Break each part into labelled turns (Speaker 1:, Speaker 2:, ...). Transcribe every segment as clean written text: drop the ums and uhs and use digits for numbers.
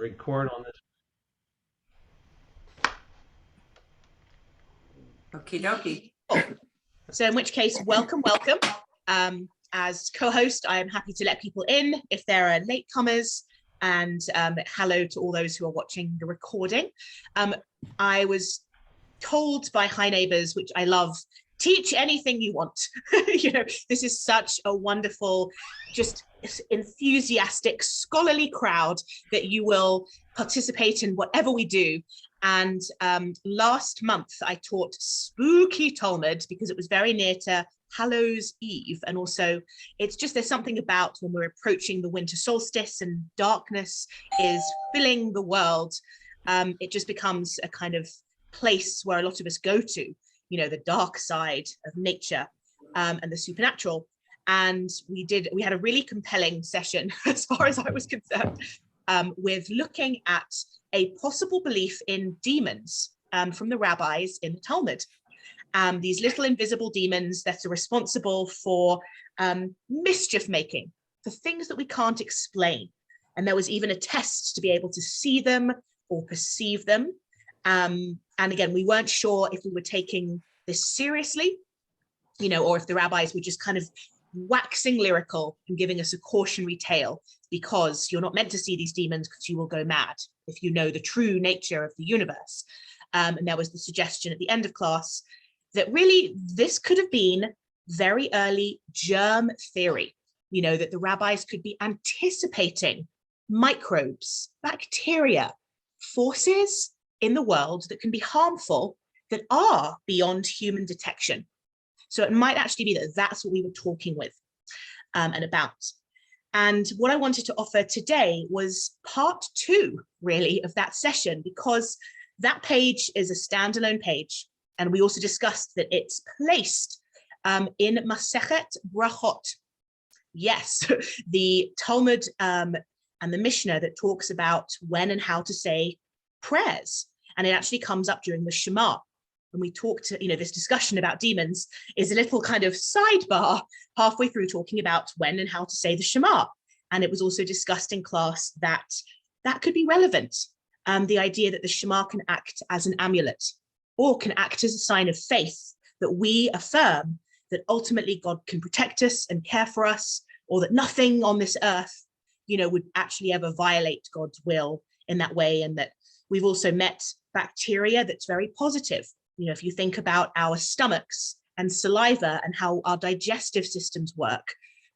Speaker 1: record on this.
Speaker 2: Okie dokie.
Speaker 3: So in which case, welcome. As co-host, I am happy to let people in if there are latecomers, and hello to all those who are watching the recording. I was told by Hi Neighbors, which I love, teach anything you want. This is such a wonderful, just enthusiastic, scholarly crowd that you will participate in whatever we do. And last month I taught spooky Talmud because it was very near to Hallows Eve. And also it's just, there's something about when we're approaching the winter solstice and darkness is filling the world. It just becomes a kind of place where a lot of us go to, the dark side of nature and the supernatural. And we had a really compelling session as far as I was concerned, with looking at a possible belief in demons from the rabbis in the Talmud. These little invisible demons that are responsible for mischief making, for things that we can't explain. And there was even a test to be able to see them or perceive them. And again, we weren't sure if we were taking this seriously, or if the rabbis were just kind of waxing lyrical and giving us a cautionary tale, because you're not meant to see these demons because you will go mad if you know the true nature of the universe. And there was the suggestion at the end of class that really this could have been very early germ theory, that the rabbis could be anticipating microbes, bacteria, forces in the world that can be harmful, that are beyond human detection. So it might actually be that that's what we were talking with and about. And what I wanted to offer today was part 2, really, of that session, because that page is a standalone page. And we also discussed that it's placed in Masechet Brachot. Yes, the Talmud and the Mishnah that talks about when and how to say prayers. And it actually comes up during the Shema. When we talked, this discussion about demons is a little kind of sidebar halfway through talking about when and how to say the Shema. And it was also discussed in class that that could be relevant. The idea that the Shema can act as an amulet, or can act as a sign of faith, that we affirm that ultimately God can protect us and care for us, or that nothing on this earth, would actually ever violate God's will in that way. And that we've also met bacteria that's very positive. If you think about our stomachs and saliva and how our digestive systems work,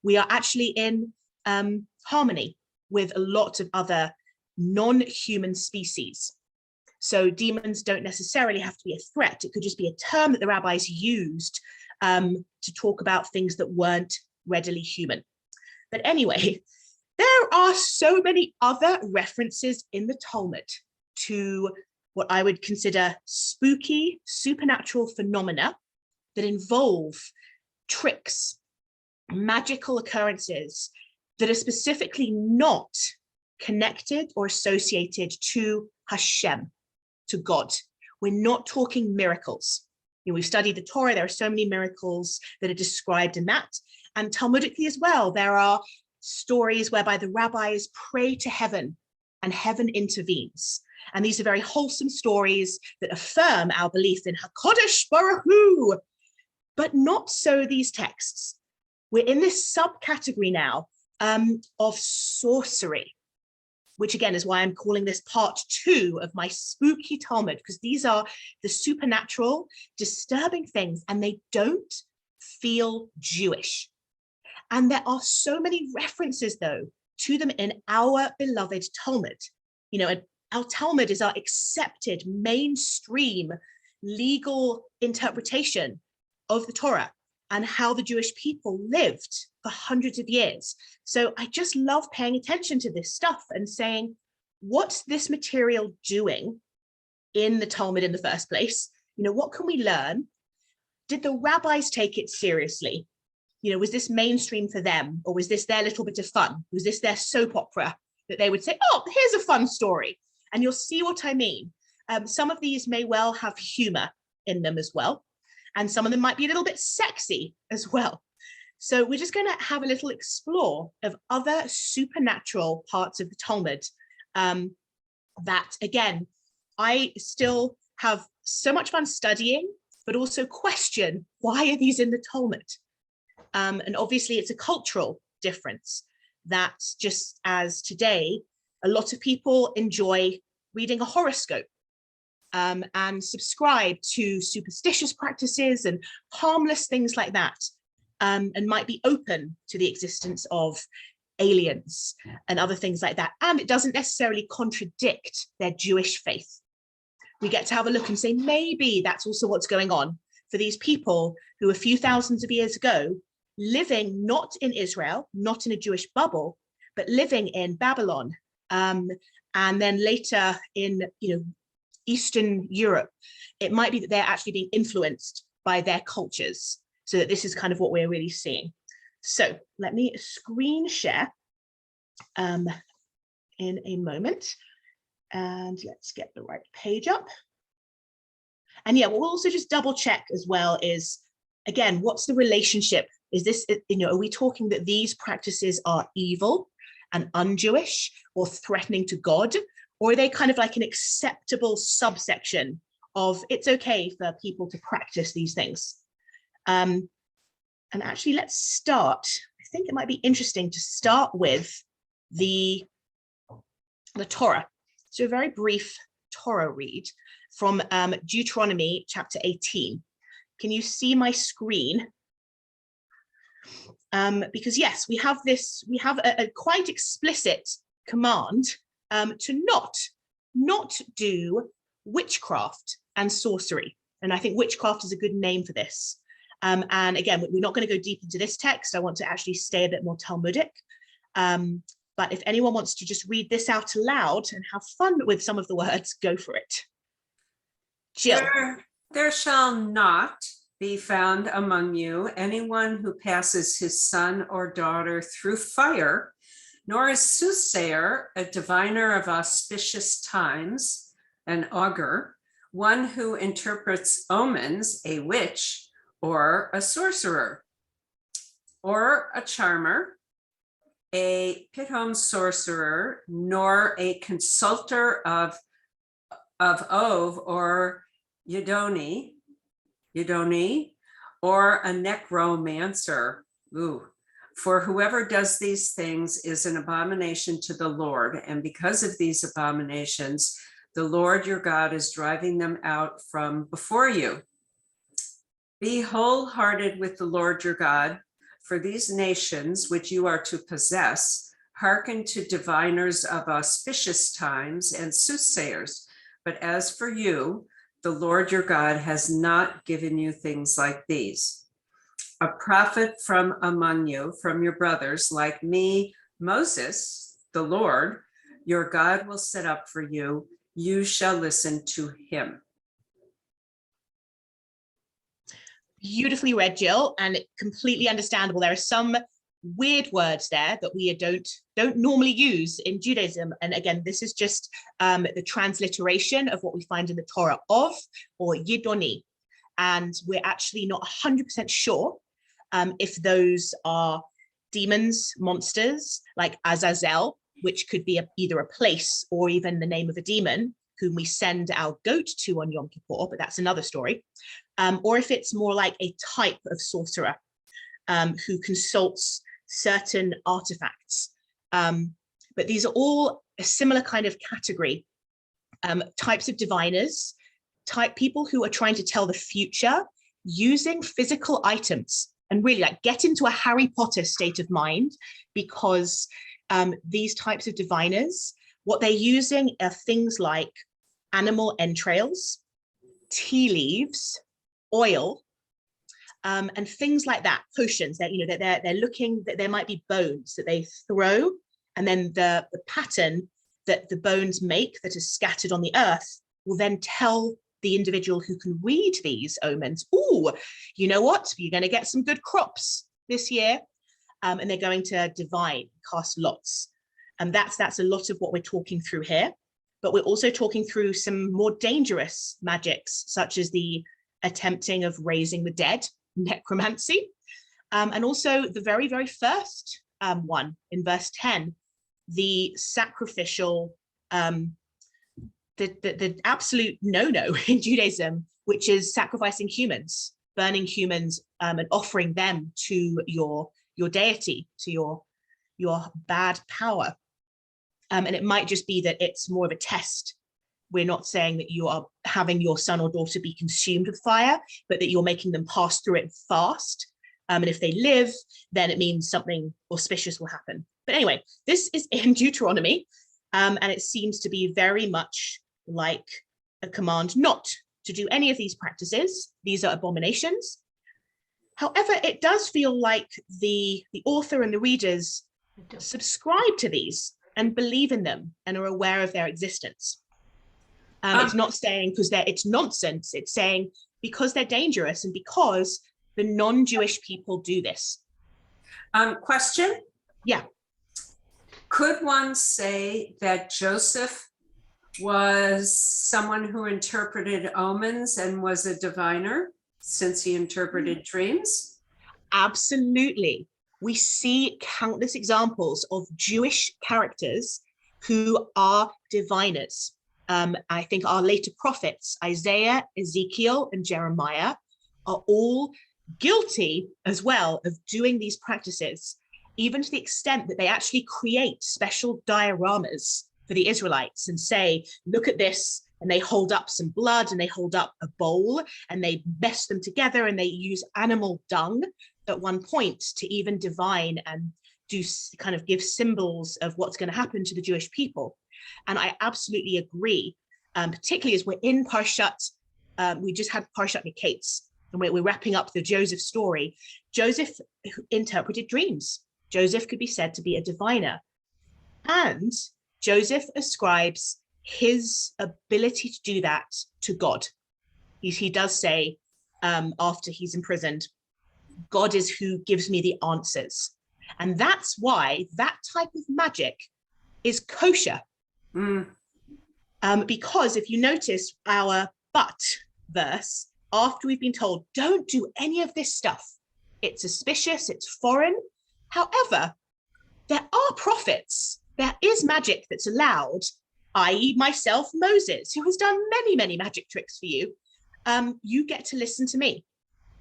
Speaker 3: we are actually in harmony with a lot of other non-human species. So demons don't necessarily have to be a threat. It could just be a term that the rabbis used to talk about things that weren't readily human. But anyway, there are so many other references in the Talmud to what I would consider spooky, supernatural phenomena that involve tricks, magical occurrences that are specifically not connected or associated to Hashem, to God. We're not talking miracles. We've studied the Torah. There are so many miracles that are described in that. And Talmudically as well, there are stories whereby the rabbis pray to heaven and heaven intervenes. And these are very wholesome stories that affirm our belief in HaKadosh Baruch Hu. But not so these texts. We're in this subcategory now of sorcery, which again is why I'm calling this part 2 of my spooky Talmud, because these are the supernatural, disturbing things, and they don't feel Jewish. And there are so many references, though, to them in our beloved Talmud. And our Talmud is our accepted mainstream legal interpretation of the Torah and how the Jewish people lived for hundreds of years. So I just love paying attention to this stuff and saying, what's this material doing in the Talmud in the first place? What can we learn? Did the rabbis take it seriously? Was this mainstream for them, or was this their little bit of fun? Was this their soap opera that they would say, oh, here's a fun story? And you'll see what I mean. Some of these may well have humor in them as well. And some of them might be a little bit sexy as well. So we're just going to have a little explore of other supernatural parts of the Talmud that, again, I still have so much fun studying, but also question, why are these in the Talmud? And obviously it's a cultural difference that, just as today, a lot of people enjoy reading a horoscope and subscribe to superstitious practices and harmless things like that, and might be open to the existence of aliens and other things like that. And it doesn't necessarily contradict their Jewish faith. We get to have a look and say, maybe that's also what's going on for these people who a few thousands of years ago, living not in Israel, not in a Jewish bubble, but living in Babylon, and then later in, Eastern Europe. It might be that they're actually being influenced by their cultures, so that this is kind of what we're really seeing. So let me screen share in a moment, and let's get the right page up. And yeah, what we'll also just double check as well is, again, what's the relationship? Is this, are we talking that these practices are evil and un-Jewish or threatening to God? Or are they kind of like an acceptable subsection of it's okay for people to practice these things? And actually, let's start. I think it might be interesting to start with the Torah. So a very brief Torah read from Deuteronomy chapter 18. Can you see my screen? Because yes, we have a quite explicit command to not do witchcraft and sorcery. And I think witchcraft is a good name for this. And again, we're not going to go deep into this text. I want to actually stay a bit more Talmudic. But if anyone wants to just read this out aloud and have fun with some of the words, go for it. Jill.
Speaker 1: There shall not be found among you anyone who passes his son or daughter through fire, nor a soothsayer, a diviner of auspicious times, an augur, one who interprets omens, a witch, or a sorcerer, or a charmer, a pithom sorcerer, nor a consulter of Ov or Yidoni, or a necromancer. Ooh. For whoever does these things is an abomination to the Lord, and because of these abominations, the Lord your God is driving them out from before you. Be wholehearted with the Lord your God, for these nations which you are to possess hearken to diviners of auspicious times and soothsayers. But as for you, the Lord your God has not given you things like these. A prophet from among you, from your brothers, like me, Moses, the Lord, your God will set up for you. You shall listen to him.
Speaker 3: Beautifully read, Jill, and completely understandable. There are some weird words there that we don't normally use in Judaism. And again, this is just the transliteration of what we find in the Torah, of or Yidoni. And we're actually not 100% sure if those are demons, monsters like Azazel, which could be either a place or even the name of a demon whom we send our goat to on Yom Kippur, but that's another story. Or if it's more like a type of sorcerer who consults certain artifacts. But these are all a similar kind of category. Types of diviners, people who are trying to tell the future using physical items, and really like get into a Harry Potter state of mind, because these types of diviners, what they're using are things like animal entrails, tea leaves, oil, and things like that, potions that, they're looking, that there might be bones that they throw, and then the pattern that the bones make that is scattered on the earth will then tell the individual who can read these omens, oh, you know what, you're going to get some good crops this year, and they're going to divine, cast lots. And that's a lot of what we're talking through here. But we're also talking through some more dangerous magics, such as the attempting of raising the dead, necromancy, and also the very, very first one in verse 10, the sacrificial the absolute no-no in Judaism, which is sacrificing humans, burning humans, and offering them to your deity, to your bad power. And it might just be that it's more of a test. We're not saying that you are having your son or daughter be consumed with fire, but that you're making them pass through it fast. And if they live, then it means something auspicious will happen. But anyway, this is in Deuteronomy, and it seems to be very much like a command not to do any of these practices. These are abominations. However, it does feel like the author and the readers subscribe to these and believe in them and are aware of their existence. It's not saying because it's nonsense. It's saying because they're dangerous and because the non-Jewish people do this.
Speaker 1: Question?
Speaker 3: Yeah.
Speaker 1: Could one say that Joseph was someone who interpreted omens and was a diviner since he interpreted dreams?
Speaker 3: Absolutely. We see countless examples of Jewish characters who are diviners. I think our later prophets, Isaiah, Ezekiel, and Jeremiah, are all guilty as well of doing these practices, even to the extent that they actually create special dioramas for the Israelites and say, look at this, and they hold up some blood and they hold up a bowl and they mesh them together and they use animal dung at one point to even divine and do kind of give symbols of what's going to happen to the Jewish people. And I absolutely agree, particularly as we're in Parshat, we just had Parshat Miketz, and we're wrapping up the Joseph story. Joseph interpreted dreams. Joseph could be said to be a diviner. And Joseph ascribes his ability to do that to God. He does say, after he's imprisoned, God is who gives me the answers. And that's why that type of magic is kosher. Because if you notice our but verse, after we've been told, don't do any of this stuff, it's suspicious, it's foreign. However, there are prophets, there is magic that's allowed, i.e. myself, Moses, who has done many, many magic tricks for you. You get to listen to me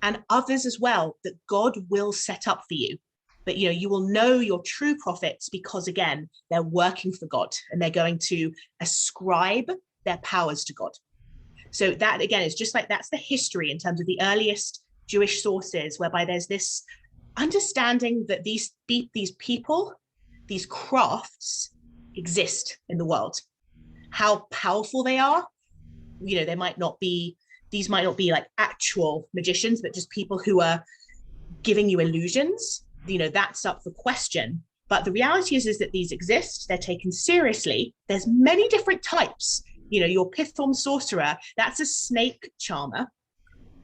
Speaker 3: and others as well that God will set up for you. But you will know your true prophets because, again, they're working for God and they're going to ascribe their powers to God. So that, again, is just like that's the history in terms of the earliest Jewish sources, whereby there's this understanding that these people, these crafts exist in the world. How powerful they are, they might not be, these might not be like actual magicians, but just people who are giving you illusions. That's up for question. But the reality is that these exist, they're taken seriously. There's many different types. Your Python sorcerer, that's a snake charmer.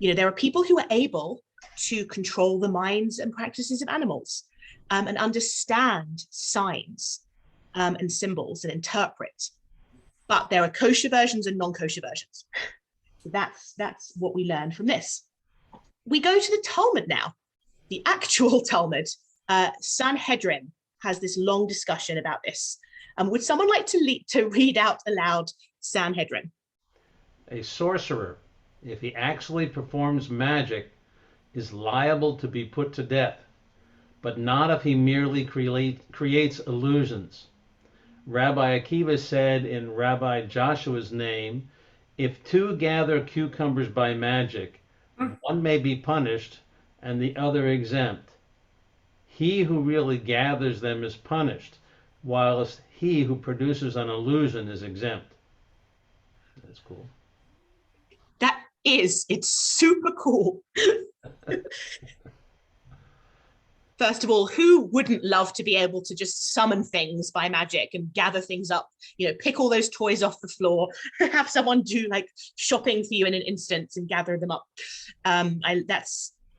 Speaker 3: There are people who are able to control the minds and practices of animals and understand signs and symbols and interpret. But there are kosher versions and non-kosher versions. So that's what we learn from this. We go to the Talmud now. The actual Talmud, Sanhedrin, has this long discussion about this. Would someone like to read out aloud Sanhedrin?
Speaker 2: A sorcerer, if he actually performs magic, is liable to be put to death, but not if he merely creates illusions. Rabbi Akiva said in Rabbi Joshua's name, if two gather cucumbers by magic, one may be punished and the other exempt. He who really gathers them is punished, whilst he who produces an illusion is exempt. That's cool.
Speaker 3: It's super cool. First of all, who wouldn't love to be able to just summon things by magic and gather things up, pick all those toys off the floor, have someone do like shopping for you in an instant and gather them up.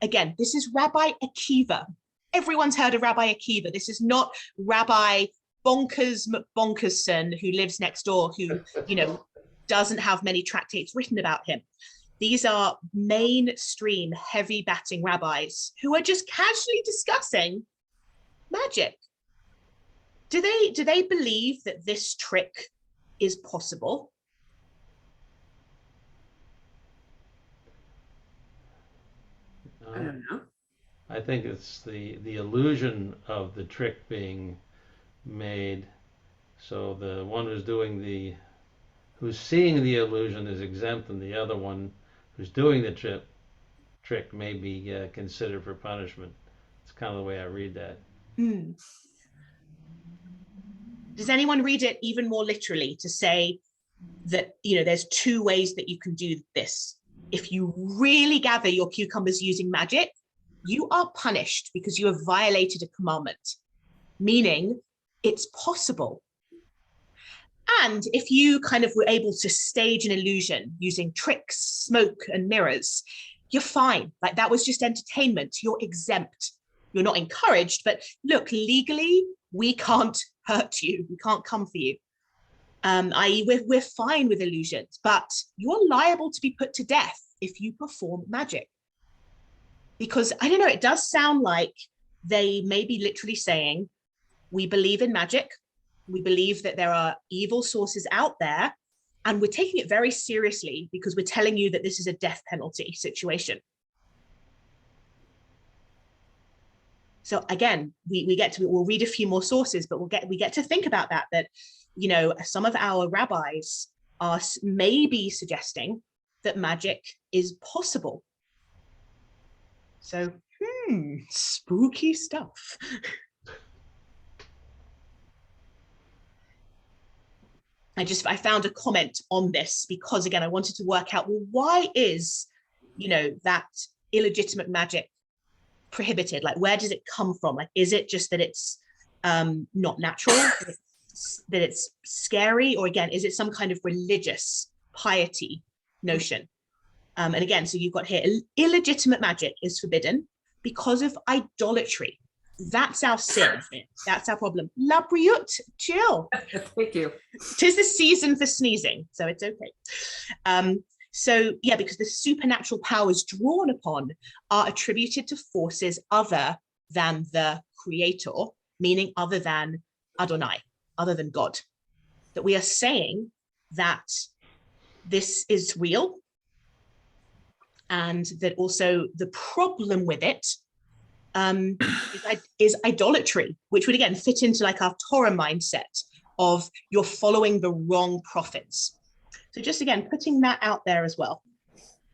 Speaker 3: This is Rabbi Akiva. Everyone's heard of Rabbi Akiva. This is not Rabbi Bonkers McBonkerson who lives next door, who, doesn't have many tractates written about him. These are mainstream, heavy batting rabbis who are just casually discussing magic. Do they believe that this trick is possible?
Speaker 2: I think it's the illusion of the trick being made. So the one who's seeing the illusion is exempt, and the other one who's doing the trick may be considered for punishment. It's kind of the way I read that.
Speaker 3: Mm. Does anyone read it even more literally to say that, there's two ways that you can do this? If you really gather your cucumbers using magic, you are punished because you have violated a commandment, meaning it's possible. And if you kind of were able to stage an illusion using tricks, smoke, and mirrors, you're fine. Like, that was just entertainment. You're exempt. You're not encouraged, but look, legally, we can't hurt you. We can't come for you. I.e., we're fine with illusions, but you're liable to be put to death if you perform magic. Because, I don't know, it does sound like they may be literally saying, we believe in magic. We believe that there are evil sources out there, and we're taking it very seriously because we're telling you that this is a death penalty situation. So again, we'll read a few more sources, but we get to think about that, some of our rabbis are maybe suggesting that magic is possible. So, spooky stuff. I found a comment on this because, again, I wanted to work out, well, why is, that illegitimate magic prohibited? Like, where does it come from? Like, is it just that it's not natural, that it's scary, or again, is it some kind of religious piety notion? And again, so you've got here, illegitimate magic is forbidden because of idolatry. That's our sin. That's our problem. La Briut, chill.
Speaker 1: Thank you.
Speaker 3: 'Tis the season for sneezing, so it's okay. So yeah, because the supernatural powers drawn upon are attributed to forces other than the creator, meaning other than Adonai, other than God. That we are saying that this is real, and that also the problem with it is idolatry, which would again fit into like our Torah mindset of you're following the wrong prophets. So just again, putting that out there as well.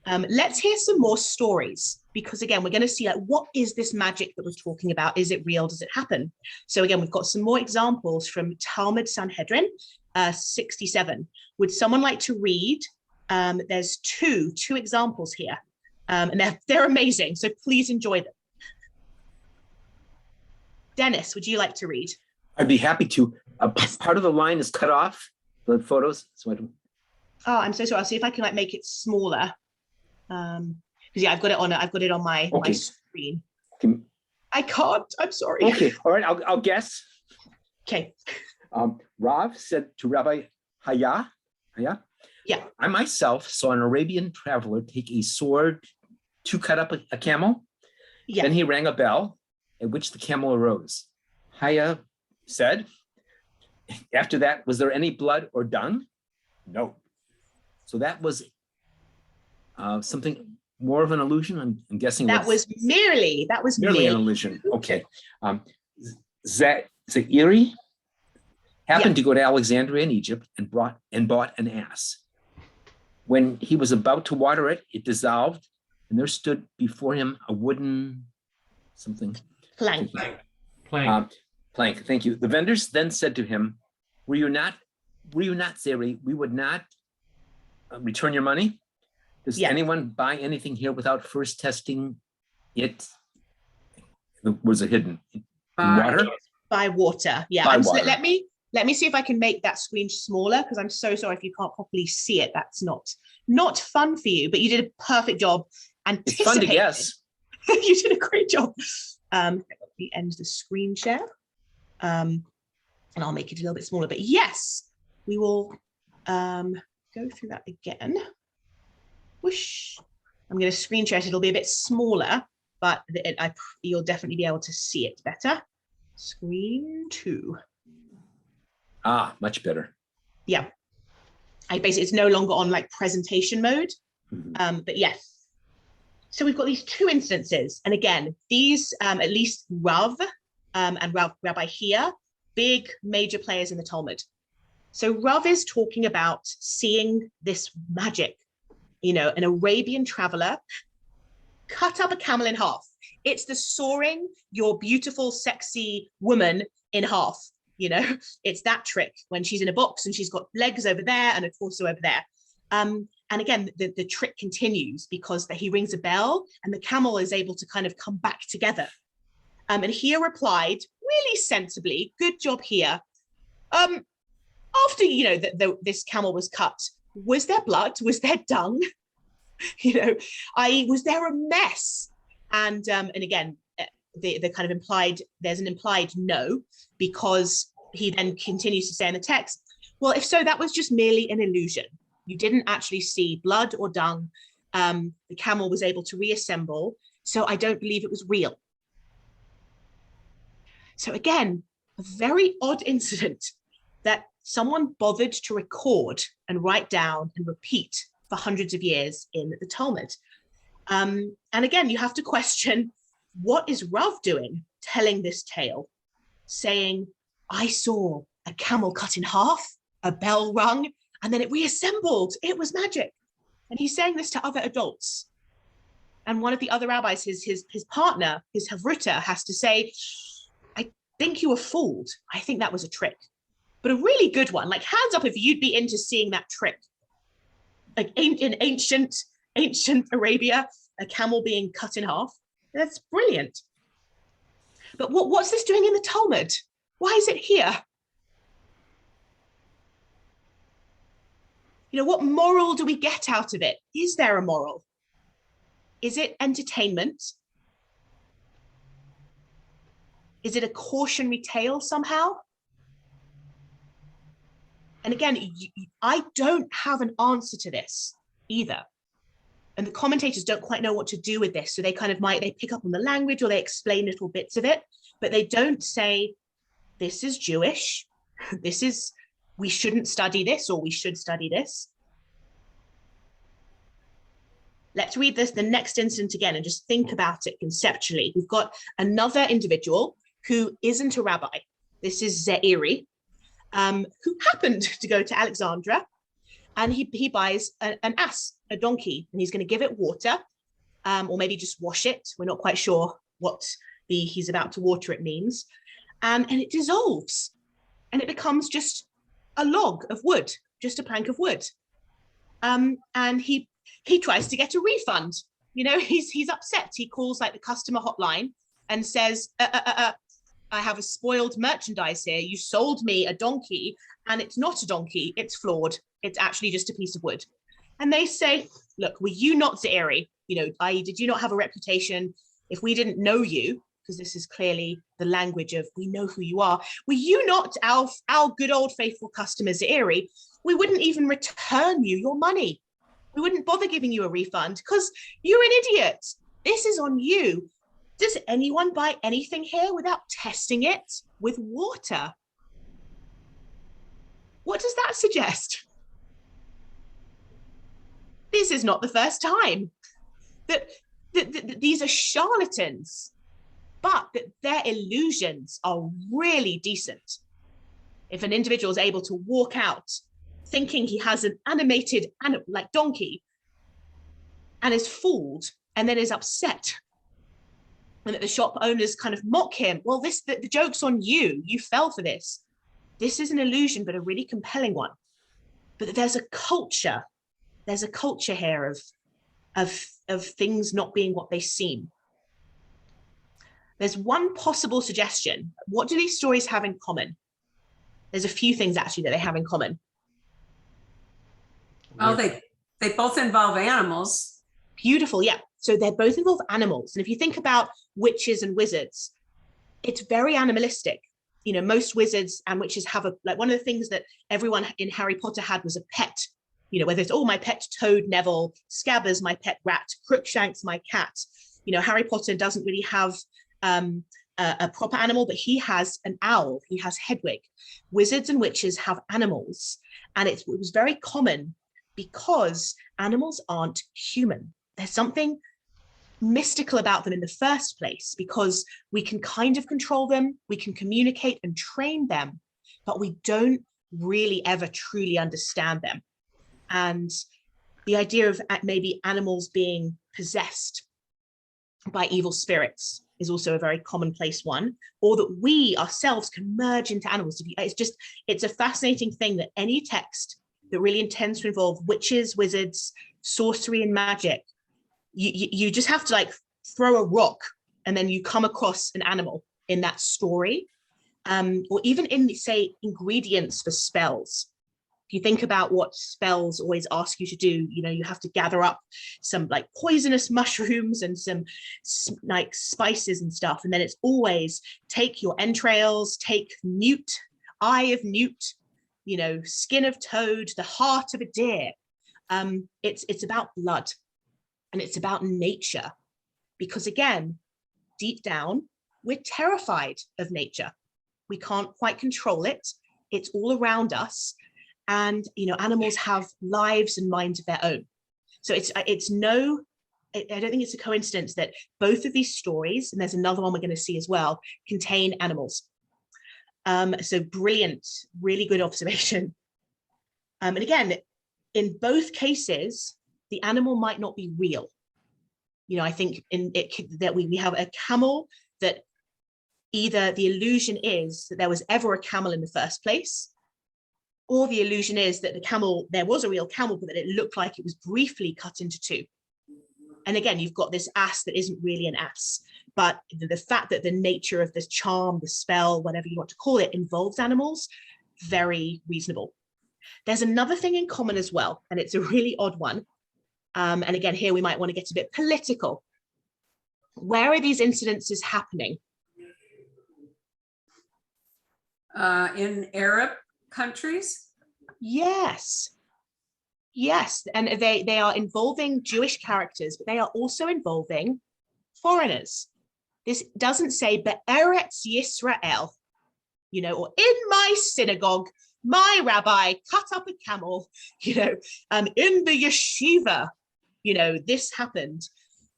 Speaker 3: Let's hear some more stories, because again, we're going to see like, what is this magic that we're talking about? Is it real? Does it happen? So again, we've got some more examples from Talmud Sanhedrin 67. Would someone like to read? There's two examples here, and they're amazing. So please enjoy them. Dennis, would you like to read?
Speaker 4: I'd be happy to. Part of the line is cut off, the photos. So I don't...
Speaker 3: Oh, I'm so sorry. I'll see if I can like make it smaller. Because yeah, I've got it on my screen. I can't. I'm sorry.
Speaker 4: Okay. All right. I'll guess.
Speaker 3: Okay.
Speaker 4: Rav said to Rabbi Haya.
Speaker 3: Yeah.
Speaker 4: I myself saw an Arabian traveler take a sword to cut up a camel.
Speaker 3: Yeah.
Speaker 4: Then he rang a bell, at which the camel arose. Haya said, after that, was there any blood or dung? No. So that was something more of an illusion. I'm guessing
Speaker 3: that was merely
Speaker 4: an illusion. Okay. Zairi happened to go to Alexandria in Egypt and bought an ass. When he was about to water it, it dissolved, and there stood before him a wooden something.
Speaker 3: Plank.
Speaker 4: Plank. Thank you. The vendors then said to him, "Were you not, Zairi? We would not return your money. Does anyone buy anything here without first testing it?" Was it hidden? Water?
Speaker 3: By water. Yeah.
Speaker 4: By water.
Speaker 3: Let me see if I can make that screen smaller, because I'm so sorry if you can't properly see it. That's not fun for you, but you did a perfect job.
Speaker 4: It's fun to guess.
Speaker 3: You did a great job. Let me end the screen share. And I'll make it a little bit smaller. But yes, we will go through that again. Whoosh. I'm going to screen share it. It'll be a bit smaller, but you'll definitely be able to see it better. Screen 2.
Speaker 4: Much better.
Speaker 3: Yeah. It's no longer on like presentation mode.
Speaker 4: Mm-hmm.
Speaker 3: But yes. So we've got these two instances. And again, these, at least Rav and Rabbi here, big major players in the Talmud. So Rav is talking about seeing this magic, an Arabian traveler cut up a camel in half. It's the sawing your beautiful, sexy woman in half. It's that trick when she's in a box and she's got legs over there and a torso over there. And again, the trick continues because he rings a bell and the camel is able to kind of come back together. And Hia replied really sensibly, good job here. After, this camel was cut, was there blood? Was there dung? Was there a mess? And again, the kind of implied, there's an implied no, because he then continues to say in the text, well, if so, that was just merely an illusion. You didn't actually see blood or dung. The camel was able to reassemble, so I don't believe it was real. So again, a very odd incident that someone bothered to record and write down and repeat for hundreds of years in the Talmud. And again, you have to question, what is Rav doing telling this tale, saying, I saw a camel cut in half, a bell rung, and then it reassembled. It was magic. And he's saying this to other adults. And one of the other rabbis, his partner, his Havruta, has to say, I think you were fooled. I think that was a trick. But a really good one, like hands up if you'd be into seeing that trick. Like in ancient Arabia, a camel being cut in half. That's brilliant. But what's this doing in the Talmud? Why is it here? What moral do we get out of it? Is there a moral? Is it entertainment? Is it a cautionary tale somehow? And again, I don't have an answer to this either. And the commentators don't quite know what to do with this. So they kind of they pick up on the language or they explain little bits of it, but they don't say, this is Jewish. We shouldn't study this, or we should study this. Let's read the next incident again and just think about it conceptually. We've got another individual who isn't a rabbi. This is Ze'iri, who happened to go to Alexandria, and he buys an ass, a donkey, and he's going to give it water, or maybe just wash it. We're not quite sure what he's about to water it means. And it dissolves, and it becomes just a log of wood, just a plank of wood. And he tries to get a refund. He's upset. He calls like the customer hotline and says, I have a spoiled merchandise here. You sold me a donkey, and it's not a donkey. It's flawed. It's actually just a piece of wood. And they say, look, were you not Ze'iri? I.e., did you not have a reputation? If we didn't know you, because this is clearly the language of we know who you are, were you not our good old faithful customer Ze'iri? We wouldn't even return you your money. We wouldn't bother giving you a refund because you're an idiot. This is on you. Does anyone buy anything here without testing it with water? What does that suggest? This is not the first time that these are charlatans, but that their illusions are really decent. If an individual is able to walk out thinking he has an animated like donkey and is fooled and then is upset, and that the shop owners kind of mock him, well, the joke's on you. You fell for this. This is an illusion, but a really compelling one. But there's a culture. There's a culture here of things not being what they seem. There's one possible suggestion. What do these stories have in common? There's a few things actually that they have in common.
Speaker 1: Well, they both involve animals.
Speaker 3: Beautiful, yeah. So they both involve animals. And if you think about witches and wizards, it's very animalistic. Most wizards and witches have one of the things that everyone in Harry Potter had was a pet. Whether it's, my pet toad Neville, Scabbers, my pet rat, Crookshanks, my cat. Harry Potter doesn't really have a proper animal, but he has an owl. He has Hedwig. Wizards and witches have animals. And it was very common because animals aren't human. There's something mystical about them in the first place, because we can kind of control them, we can communicate and train them, but we don't really ever truly understand them. And the idea of maybe animals being possessed by evil spirits is also a very commonplace one, or that we ourselves can merge into animals. It's a fascinating thing that any text that really intends to involve witches, wizards, sorcery and magic, you just have to like throw a rock and then you come across an animal in that story, or even in, say, ingredients for spells. If you think about what spells always ask you to do, you have to gather up some like poisonous mushrooms and some like spices and stuff. And then it's always take your entrails, take newt, eye of newt, skin of toad, the heart of a deer. It's about blood and it's about nature, because again, deep down, we're terrified of nature. We can't quite control it. It's all around us. And, animals have lives and minds of their own. So I don't think it's a coincidence that both of these stories, and there's another one we're going to see as well, contain animals. So brilliant, really good observation. And again, in both cases, the animal might not be real. I think that we have a camel that either the illusion is that there was ever a camel in the first place, or the illusion is that there was a real camel, but that it looked like it was briefly cut into two. And again, you've got this ass that isn't really an ass, but the fact that the nature of this charm, the spell, whatever you want to call it, involves animals, very reasonable. There's another thing in common as well, and it's a really odd one. And again, here we might want to get a bit political. Where are these incidences happening?
Speaker 1: In Arab countries?
Speaker 3: Yes, and they are involving Jewish characters, but they are also involving foreigners. This doesn't say Be'eretz Yisrael, or in my synagogue, my rabbi cut up a camel, in the yeshiva, this happened.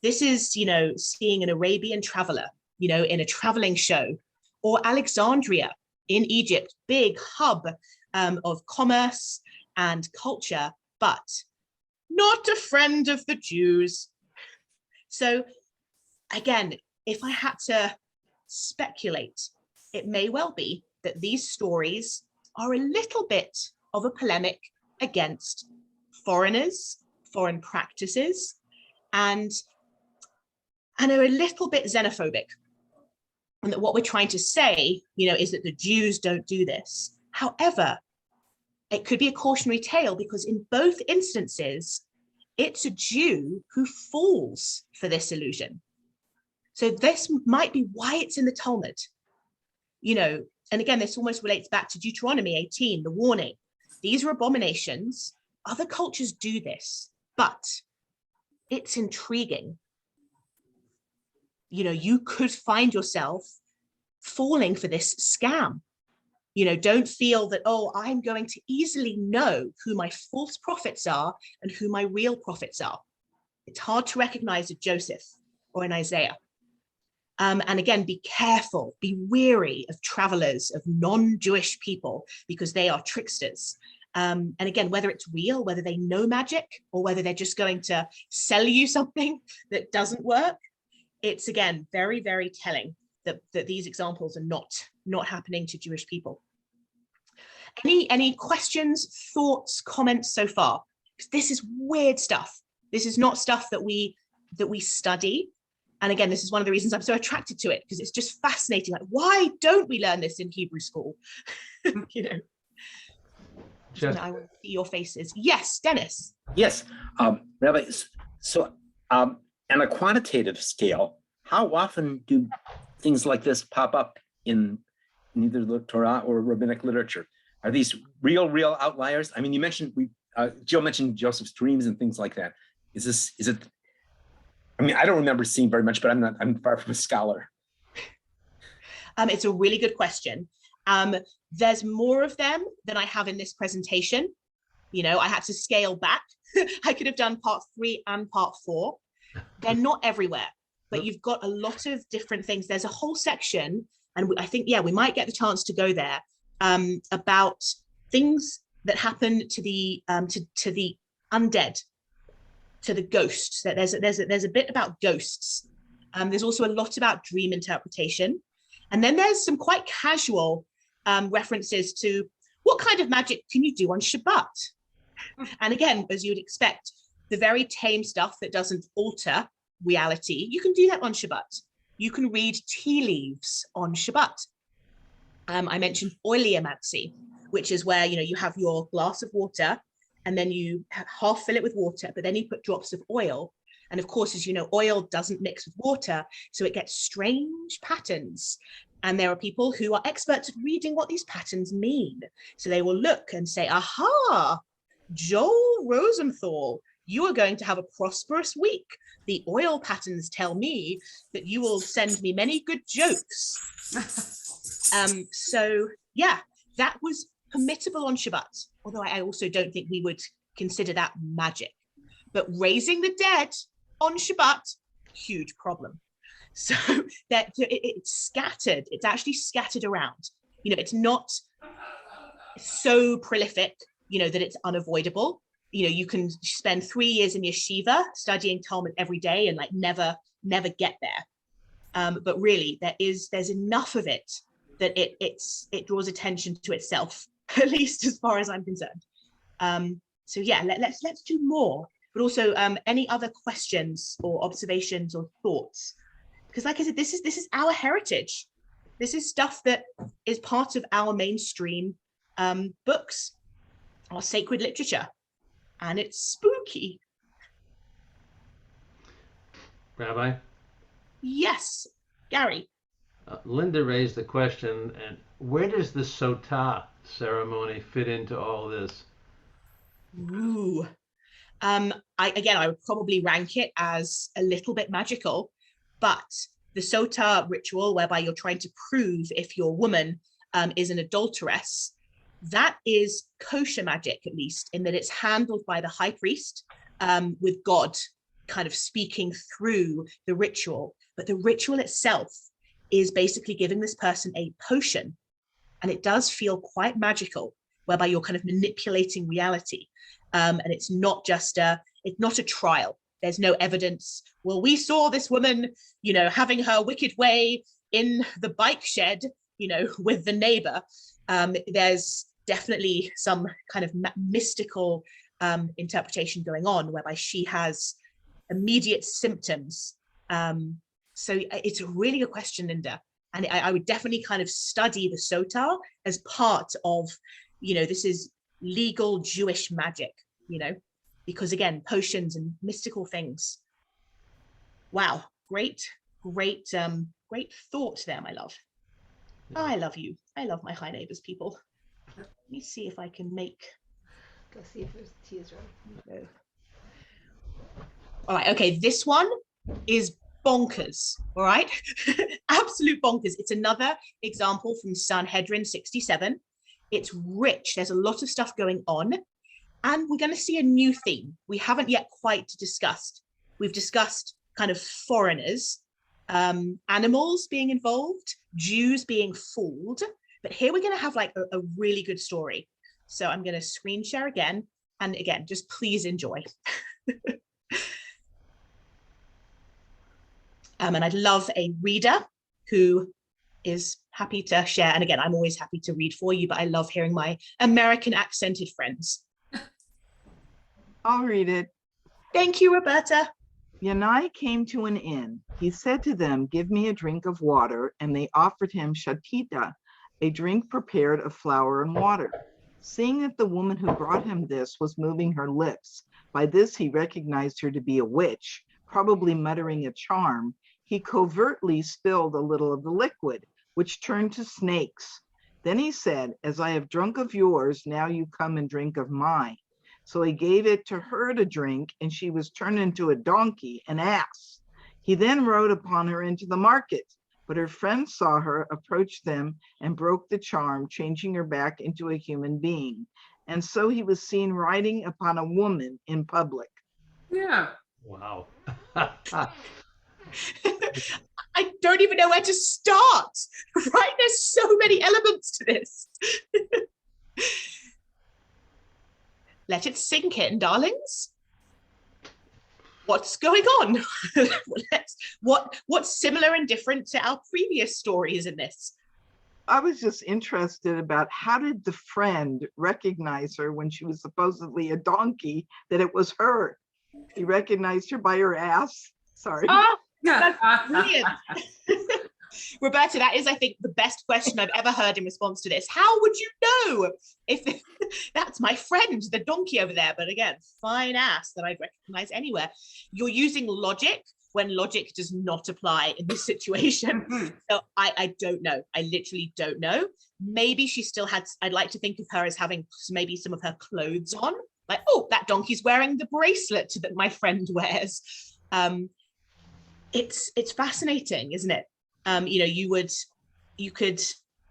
Speaker 3: This is, seeing an Arabian traveler, in a traveling show, or Alexandria in Egypt, big hub of commerce and culture, but not a friend of the Jews. So again, if I had to speculate, it may well be that these stories are a little bit of a polemic against foreigners, foreign practices, and are a little bit xenophobic. And that what we're trying to say, is that the Jews don't do this. However, it could be a cautionary tale, because in both instances, it's a Jew who falls for this illusion. So this might be why it's in the Talmud. And again, this almost relates back to Deuteronomy 18, the warning. These are abominations. Other cultures do this, but it's intriguing. You could find yourself falling for this scam. Don't feel that, I'm going to easily know who my false prophets are and who my real prophets are. It's hard to recognize a Joseph or an Isaiah. And again, be careful, be wary of travelers, of non-Jewish people, because they are tricksters. And again, whether it's real, whether they know magic, or whether they're just going to sell you something that doesn't work, it's again, very, very telling that these examples are not happening to Jewish people. Any questions, thoughts, comments so far? Because this is weird stuff. This is not stuff that we study. And again, this is one of the reasons I'm so attracted to it, because it's just fascinating. Like, why don't we learn this in Hebrew school?
Speaker 2: Just,
Speaker 3: I want to see your faces. Yes, Dennis.
Speaker 4: Yes, Rabbi, so on a quantitative scale, how often do things like this pop up in either the Torah or rabbinic literature? Are these real outliers? I mean, you mentioned, Jill mentioned Joseph's dreams and things like that. Is it, I mean, I don't remember seeing very much, but I'm far from a scholar.
Speaker 3: It's a really good question. There's more of them than I have in this presentation. I had to scale back. I could have done part 3 and part 4. They're not everywhere, but you've got a lot of different things. There's a whole section, and I think, yeah, we might get the chance to go there, about things that happen to the undead, to the ghosts. There's a bit about ghosts. There's also a lot about dream interpretation. And then there's some quite casual references to what kind of magic can you do on Shabbat? And again, as you would expect, the very tame stuff that doesn't alter reality, you can do that on Shabbat. You can read tea leaves on Shabbat. I mentioned oleomancy, which is where, you know, you have your glass of water and then you half fill it with water, but then you put drops of oil. And of course, as you know, oil doesn't mix with water, so it gets strange patterns. And there are people who are experts at reading what these patterns mean. So they will look and say, aha, Joel Rosenthal, you are going to have a prosperous week. The oil patterns tell me that you will send me many good jokes. So yeah, that was permissible on Shabbat, although I also don't think we would consider that magic. But raising the dead on Shabbat, huge problem. So that it's scattered, it's actually scattered around. You know, it's not so prolific, you know, that it's unavoidable. You know, you can spend 3 years in yeshiva studying Talmud every day and like never get there. But really, there's enough of it that it draws attention to itself, at least as far as I'm concerned. So yeah, let's do more. But also, any other questions or observations or thoughts? Because like I said, this is our heritage. This is stuff that is part of our mainstream books, our sacred literature, and it's spooky.
Speaker 2: Rabbi?
Speaker 3: Yes, Gary.
Speaker 2: Linda raised the question, and where does the Sotah ceremony fit into all this?
Speaker 3: Ooh. I would probably rank it as a little bit magical, but the Sotah ritual, whereby you're trying to prove if your woman is an adulteress, that is kosher magic, at least, in that it's handled by the high priest with God kind of speaking through the ritual. But the ritual itself is basically giving this person a potion, and it does feel quite magical, whereby you're kind of manipulating reality. And it's not just it's not a trial. There's no evidence. Well, we saw this woman, you know, having her wicked way in the bike shed, you know, with the neighbor. There's definitely some kind of mystical interpretation going on, whereby she has immediate symptoms. So it's a really good question, Linda. And I would definitely kind of study the Sotah as part of, you know, this is legal Jewish magic, you know, because again, potions and mystical things. Wow, great thought there, my love. I love you. I love my high neighbors people. Let me see if I can make.
Speaker 5: Go see if there's teaser.
Speaker 3: All right, okay, this one is bonkers, all right? Absolute bonkers. It's another example from Sanhedrin 67. It's rich. There's a lot of stuff going on. And we're going to see a new theme we haven't yet quite discussed. We've discussed kind of foreigners, animals being involved, Jews being fooled. But here we're going to have like a really good story. So I'm going to screen share again. And again, just please enjoy. And I'd love a reader who is happy to share. And again, I'm always happy to read for you, but I love hearing my American accented friends.
Speaker 6: I'll read it.
Speaker 3: Thank you, Roberta.
Speaker 6: Yanai came to an inn. He said to them, "Give me a drink of water." And they offered him shatita, a drink prepared of flour and water. Seeing that the woman who brought him this was moving her lips, by this he recognized her to be a witch, probably muttering a charm, he covertly spilled a little of the liquid, which turned to snakes. Then he said, "As I have drunk of yours, now you come and drink of mine." So he gave it to her to drink, and she was turned into a donkey, an ass. He then rode upon her into the market, but her friends saw her, approached them, and broke the charm, changing her back into a human being. And so he was seen riding upon a woman in public.
Speaker 1: Yeah.
Speaker 2: Wow.
Speaker 3: I don't even know where to start, right? There's so many elements to this. Let it sink in, darlings. What's going on? What's similar and different to our previous stories in this?
Speaker 6: I was just interested about how did the friend recognize her when she was supposedly a donkey, that it was her? He recognized her by her ass. Sorry.
Speaker 3: Ah, that's brilliant. Roberta, that is, I think, the best question I've ever heard in response to this. How would you know if that's my friend, the donkey over there? But again, fine ass that I'd recognize anywhere. You're using logic when logic does not apply in this situation. So I don't know. I literally don't know. Maybe she still had, I'd like to think of her as having maybe some of her clothes on. Like, oh, that donkey's wearing the bracelet that my friend wears. It's fascinating, isn't it? You could,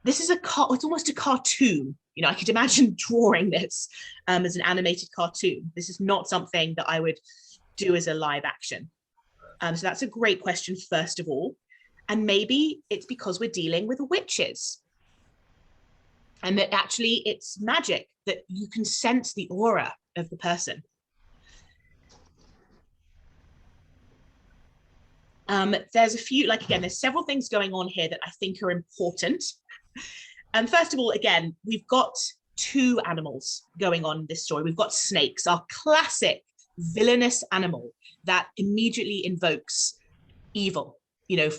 Speaker 3: this is it's almost a cartoon. I could imagine drawing this as an animated cartoon. This is not something that I would do as a live action. So that's a great question, first of all. And maybe it's because we're dealing with witches. And that actually it's magic, that you can sense the aura of the person. There's a few, there's several things going on here that I think are important. And first of all, again, we've got two animals going on in this story. We've got snakes, our classic villainous animal that immediately invokes evil,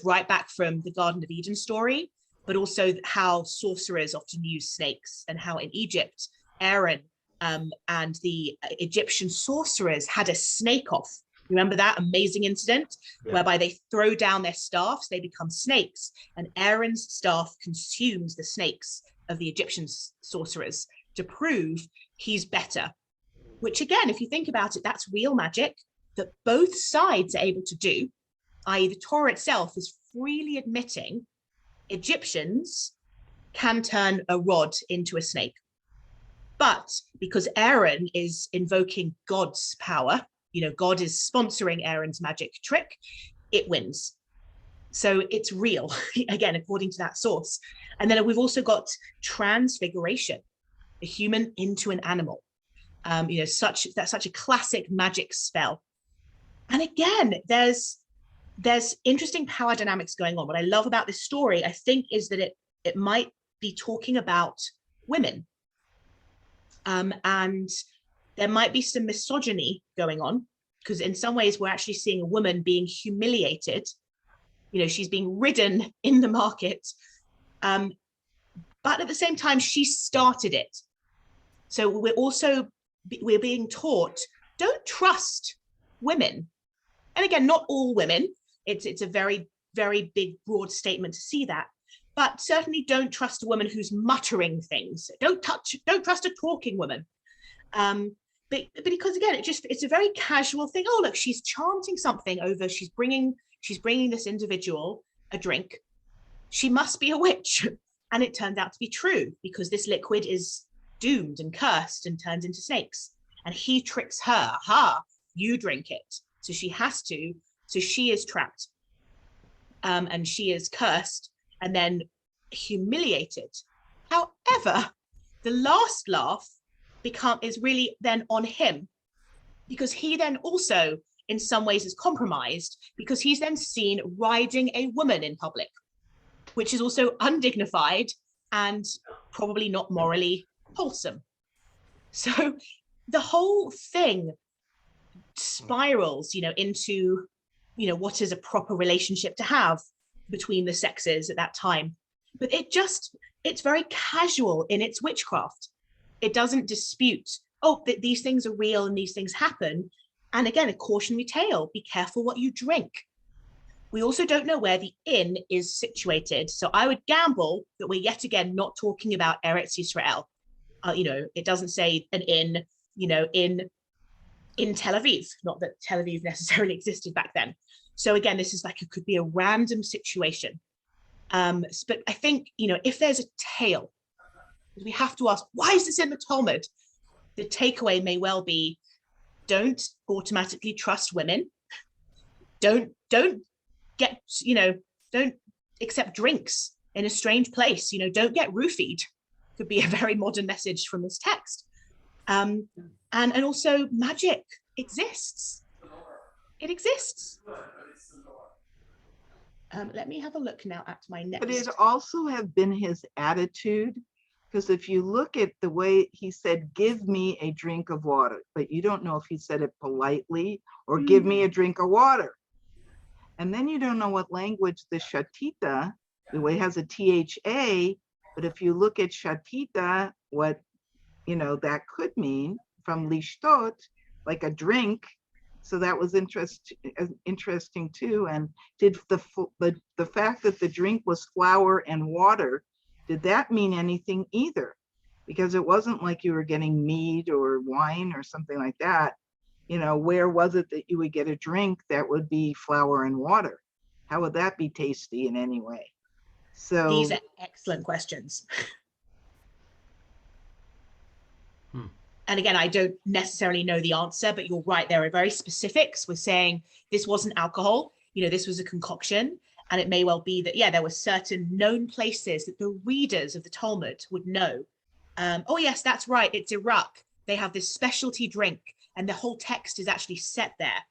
Speaker 3: right back from the Garden of Eden story, but also how sorcerers often use snakes, and how in Egypt, Aaron and the Egyptian sorcerers had a snake off. Remember that amazing incident whereby they throw down their staffs, they become snakes, and Aaron's staff consumes the snakes of the Egyptian sorcerers to prove he's better. Which again, if you think about it, that's real magic that both sides are able to do, i.e. the Torah itself is freely admitting Egyptians can turn a rod into a snake. But because Aaron is invoking God's power, God is sponsoring Aaron's magic trick, it wins. So it's real, again, according to that source. And then we've also got transfiguration, a human into an animal. That's such a classic magic spell. And again, there's interesting power dynamics going on. What I love about this story, I think, is that it might be talking about women. And there might be some misogyny going on, because in some ways we're actually seeing a woman being humiliated. She's being ridden in the market. But at the same time, she started it. So we're being taught, don't trust women. And again, not all women. It's a very, very big, broad statement to see that. But certainly don't trust a woman who's muttering things. Don't trust a talking woman. But because again, it's a very casual thing. Oh, look, she's chanting something over, she's bringing this individual a drink. She must be a witch. And it turned out to be true, because this liquid is doomed and cursed and turns into snakes. And he tricks her. Aha, you drink it. So she has to. So she is trapped. And she is cursed and then humiliated. However, the last laugh is really then on him, because he then also in some ways is compromised, because he's then seen riding a woman in public, which is also undignified and probably not morally wholesome. So the whole thing spirals, into, what is a proper relationship to have between the sexes at that time. But it's very casual in its witchcraft. It doesn't dispute, that these things are real and these things happen. And again, a cautionary tale, be careful what you drink. We also don't know where the inn is situated. So I would gamble that we're yet again not talking about Eretz Yisrael. It doesn't say an inn, in Tel Aviv, not that Tel Aviv necessarily existed back then. So again, this is it could be a random situation. But I think, if there's a tale, we have to ask, why is this in the Talmud? The takeaway may well be, don't automatically trust women. don't get, don't accept drinks in a strange place, don't get roofied, could be a very modern message from this text. And also magic exists. It exists. Let me have a look now at my next.
Speaker 6: But it also have been his attitude, because if you look at the way he said, give me a drink of water, but you don't know if he said it politely or give me a drink of water. And then you don't know what language the shatita, the way it has a THA, but if you look at shatita, what, that could mean from lishtot, like a drink. So that was interesting too. And did the fact that the drink was flour and water, did that mean anything either? Because it wasn't like you were getting mead or wine or something like that. Where was it that you would get a drink that would be flour and water? How would that be tasty in any way? So
Speaker 3: these are excellent questions. And again, I don't necessarily know the answer, but you're right. There are very specifics. We're saying this wasn't alcohol, this was a concoction. And it may well be that, there were certain known places that the readers of the Talmud would know. Oh, yes, that's right. It's Iraq. They have this specialty drink and the whole text is actually set there.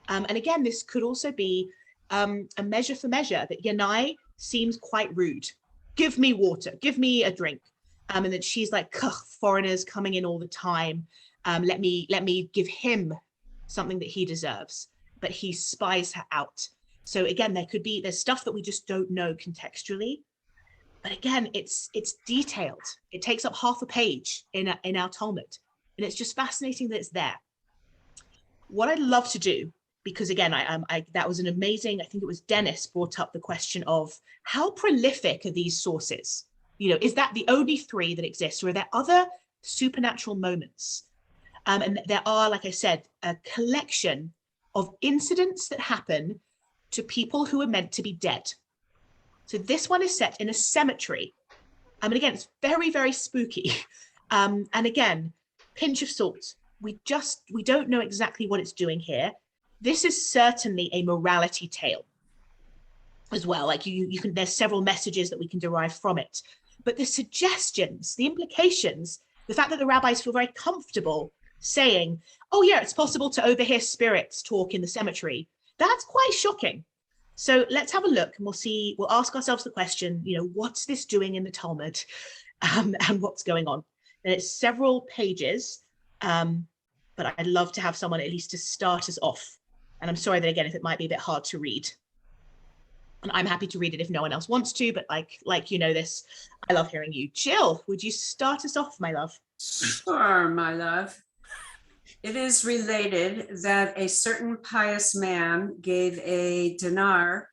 Speaker 3: And again, this could also be a measure for measure, that Yanai seems quite rude. Give me water, give me a drink. And then she's like, foreigners coming in all the time. Let me give him something that he deserves. But he spies her out. So again, there's stuff that we just don't know contextually. But again, it's detailed. It takes up half a page in our Talmud. And it's just fascinating that it's there. What I'd love to do, because again, that was an amazing, I think it was Dennis brought up the question of how prolific are these sources? Is that the only three that exist, or are there other supernatural moments? And there are, like I said, a collection of incidents that happen to people who are meant to be dead. So this one is set in a cemetery. And again, it's very, very spooky. And again, pinch of salt. We don't know exactly what it's doing here. This is certainly a morality tale as well. Like there's several messages that we can derive from it. But the suggestions, the implications, the fact that the rabbis feel very comfortable saying, oh yeah, it's possible to overhear spirits talk in the cemetery, that's quite shocking. So let's have a look and we'll ask ourselves the question, what's this doing in the Talmud and what's going on? And it's several pages, but I'd love to have someone at least to start us off. And I'm sorry that again, if it might be a bit hard to read. And I'm happy to read it if no one else wants to, but like this, I love hearing you. Jill, would you start us off, my love?
Speaker 1: Sure, my love. It is related that a certain pious man gave a dinar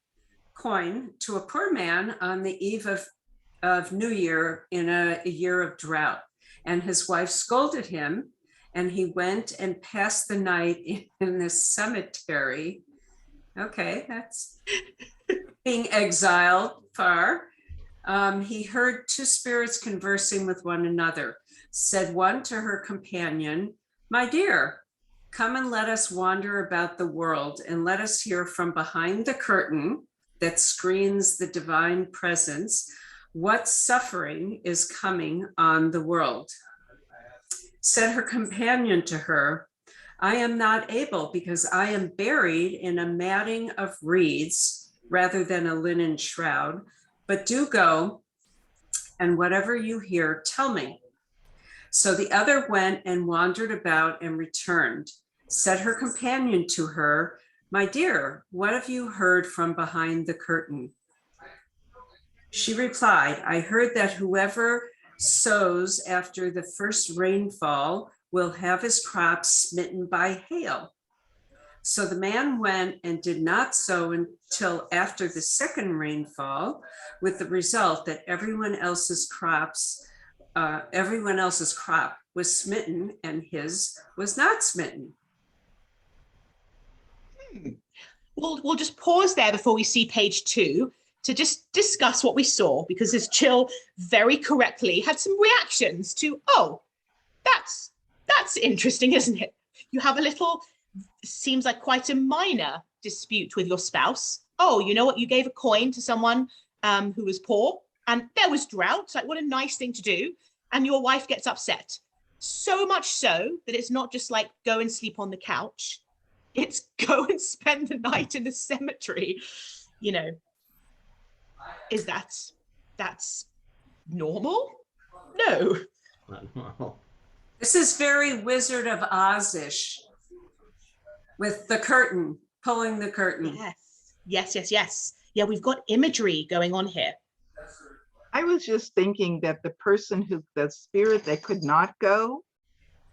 Speaker 1: coin to a poor man on the eve of New Year in a year of drought. And his wife scolded him, and he went and passed the night in this cemetery. Okay, that's being exiled far. He heard two spirits conversing with one another. Said one to her companion, "My dear, come and let us wander about the world and let us hear from behind the curtain that screens the divine presence what suffering is coming on the world." Said her companion to her, "I am not able because I am buried in a matting of reeds rather than a linen shroud, but do go and whatever you hear, tell me." So the other went and wandered about and returned. Said her companion to her, "My dear, what have you heard from behind the curtain?" She replied, "I heard that whoever sows after the first rainfall will have his crops smitten by hail." So the man went and did not sow until after the second rainfall, with the result that everyone else's crop was smitten and his was not smitten.
Speaker 3: We'll just pause there before we see page 2 to just discuss what we saw, because as Jill very correctly had some reactions to, oh, that's interesting, isn't it? You have a little seems like quite a minor dispute with your spouse. Oh, you know what? You gave a coin to someone who was poor and there was drought. Like, what a nice thing to do. And your wife gets upset. So much so that it's not just like go and sleep on the couch. It's go and spend the night in the cemetery. You know, is that's normal? No.
Speaker 2: Not normal.
Speaker 1: This is very Wizard of Oz-ish with the curtain, pulling the curtain.
Speaker 3: Yes. Yeah, we've got imagery going on here.
Speaker 6: I was just thinking that the spirit that could not go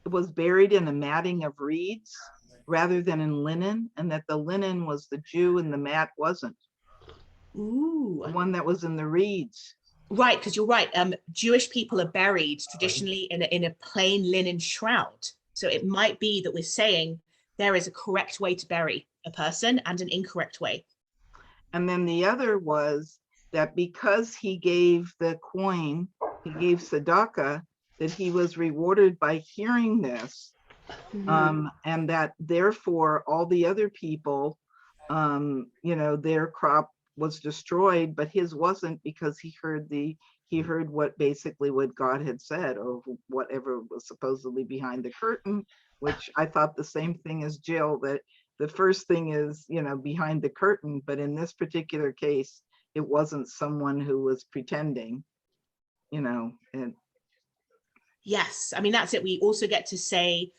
Speaker 6: was buried in a matting of reeds rather than in linen, and that the linen was the Jew and the mat wasn't.
Speaker 3: Ooh.
Speaker 6: The one that was in the reeds.
Speaker 3: Right, because you're right. Jewish people are buried traditionally in a plain linen shroud. So it might be that we're saying there is a correct way to bury a person and an incorrect way.
Speaker 6: And then the other was that because he gave the coin, he gave tzedakah, that he was rewarded by hearing this, and that therefore all the other people, their crop was destroyed, but his wasn't, because he heard what God had said, or whatever was supposedly behind the curtain, which I thought the same thing as Jill, that the first thing is, behind the curtain, but in this particular case, it wasn't someone who was pretending, and
Speaker 3: yes, I mean, that's it. We also get to say,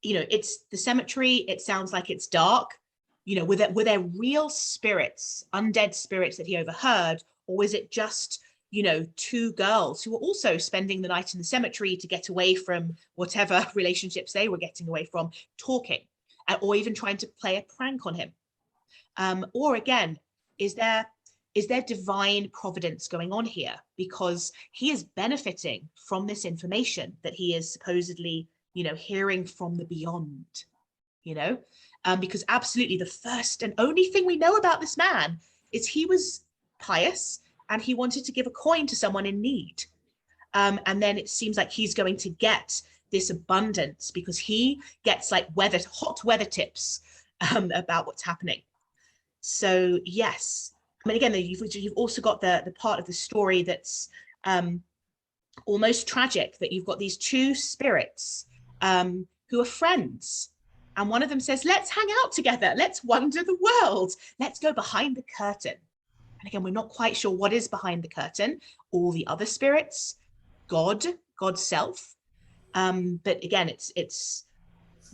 Speaker 3: it's the cemetery. It sounds like it's dark. Were there real spirits, undead spirits that he overheard, or was it just, two girls who were also spending the night in the cemetery to get away from whatever relationships they were getting away from, talking, or even trying to play a prank on him? Or again, is there divine providence going on here, because he is benefiting from this information that he is supposedly, hearing from the beyond, because absolutely the first and only thing we know about this man is he was pious and he wanted to give a coin to someone in need. And then it seems like he's going to get this abundance because he gets like hot weather tips about what's happening. So yes, I mean, again, you've also got the part of the story that's almost tragic, that you've got these two spirits who are friends. And one of them says, let's hang out together. Let's wander the world. Let's go behind the curtain. And again, we're not quite sure what is behind the curtain. All the other spirits, God's self. But again, it's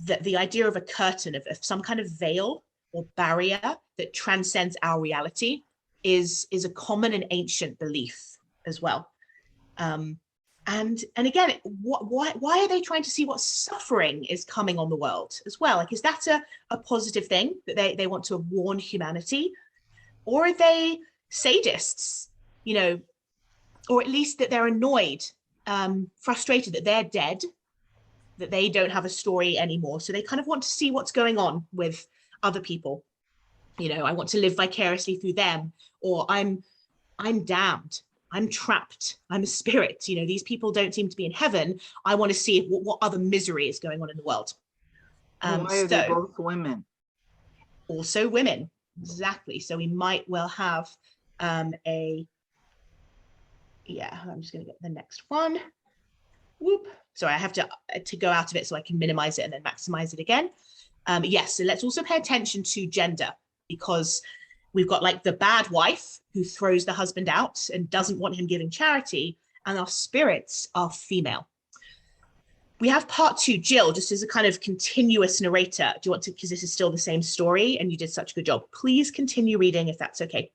Speaker 3: the idea of a curtain, of some kind of veil or barrier that transcends our reality is a common and ancient belief as well. And again, why are they trying to see what suffering is coming on the world as well? Like, is that a positive thing, that they want to warn humanity? Or are they sadists, or at least that they're annoyed, frustrated that they're dead, that they don't have a story anymore. So they kind of want to see what's going on with other people. I want to live vicariously through them, or I'm damned. I'm trapped. I'm a spirit. These people don't seem to be in heaven. I want to see what other misery is going on in the world.
Speaker 6: why are they both women?
Speaker 3: Also women, exactly. So we might well have I'm just going to get the next one. Whoop. Sorry, I have to go out of it so I can minimize it and then maximize it again. Yes, so let's also pay attention to gender, because we've got like the bad wife who throws the husband out and doesn't want him giving charity, and our spirits are female. We have part 2. Jill, just as a kind of continuous narrator, do you want to, because this is still the same story and you did such a good job, please continue reading if that's okay.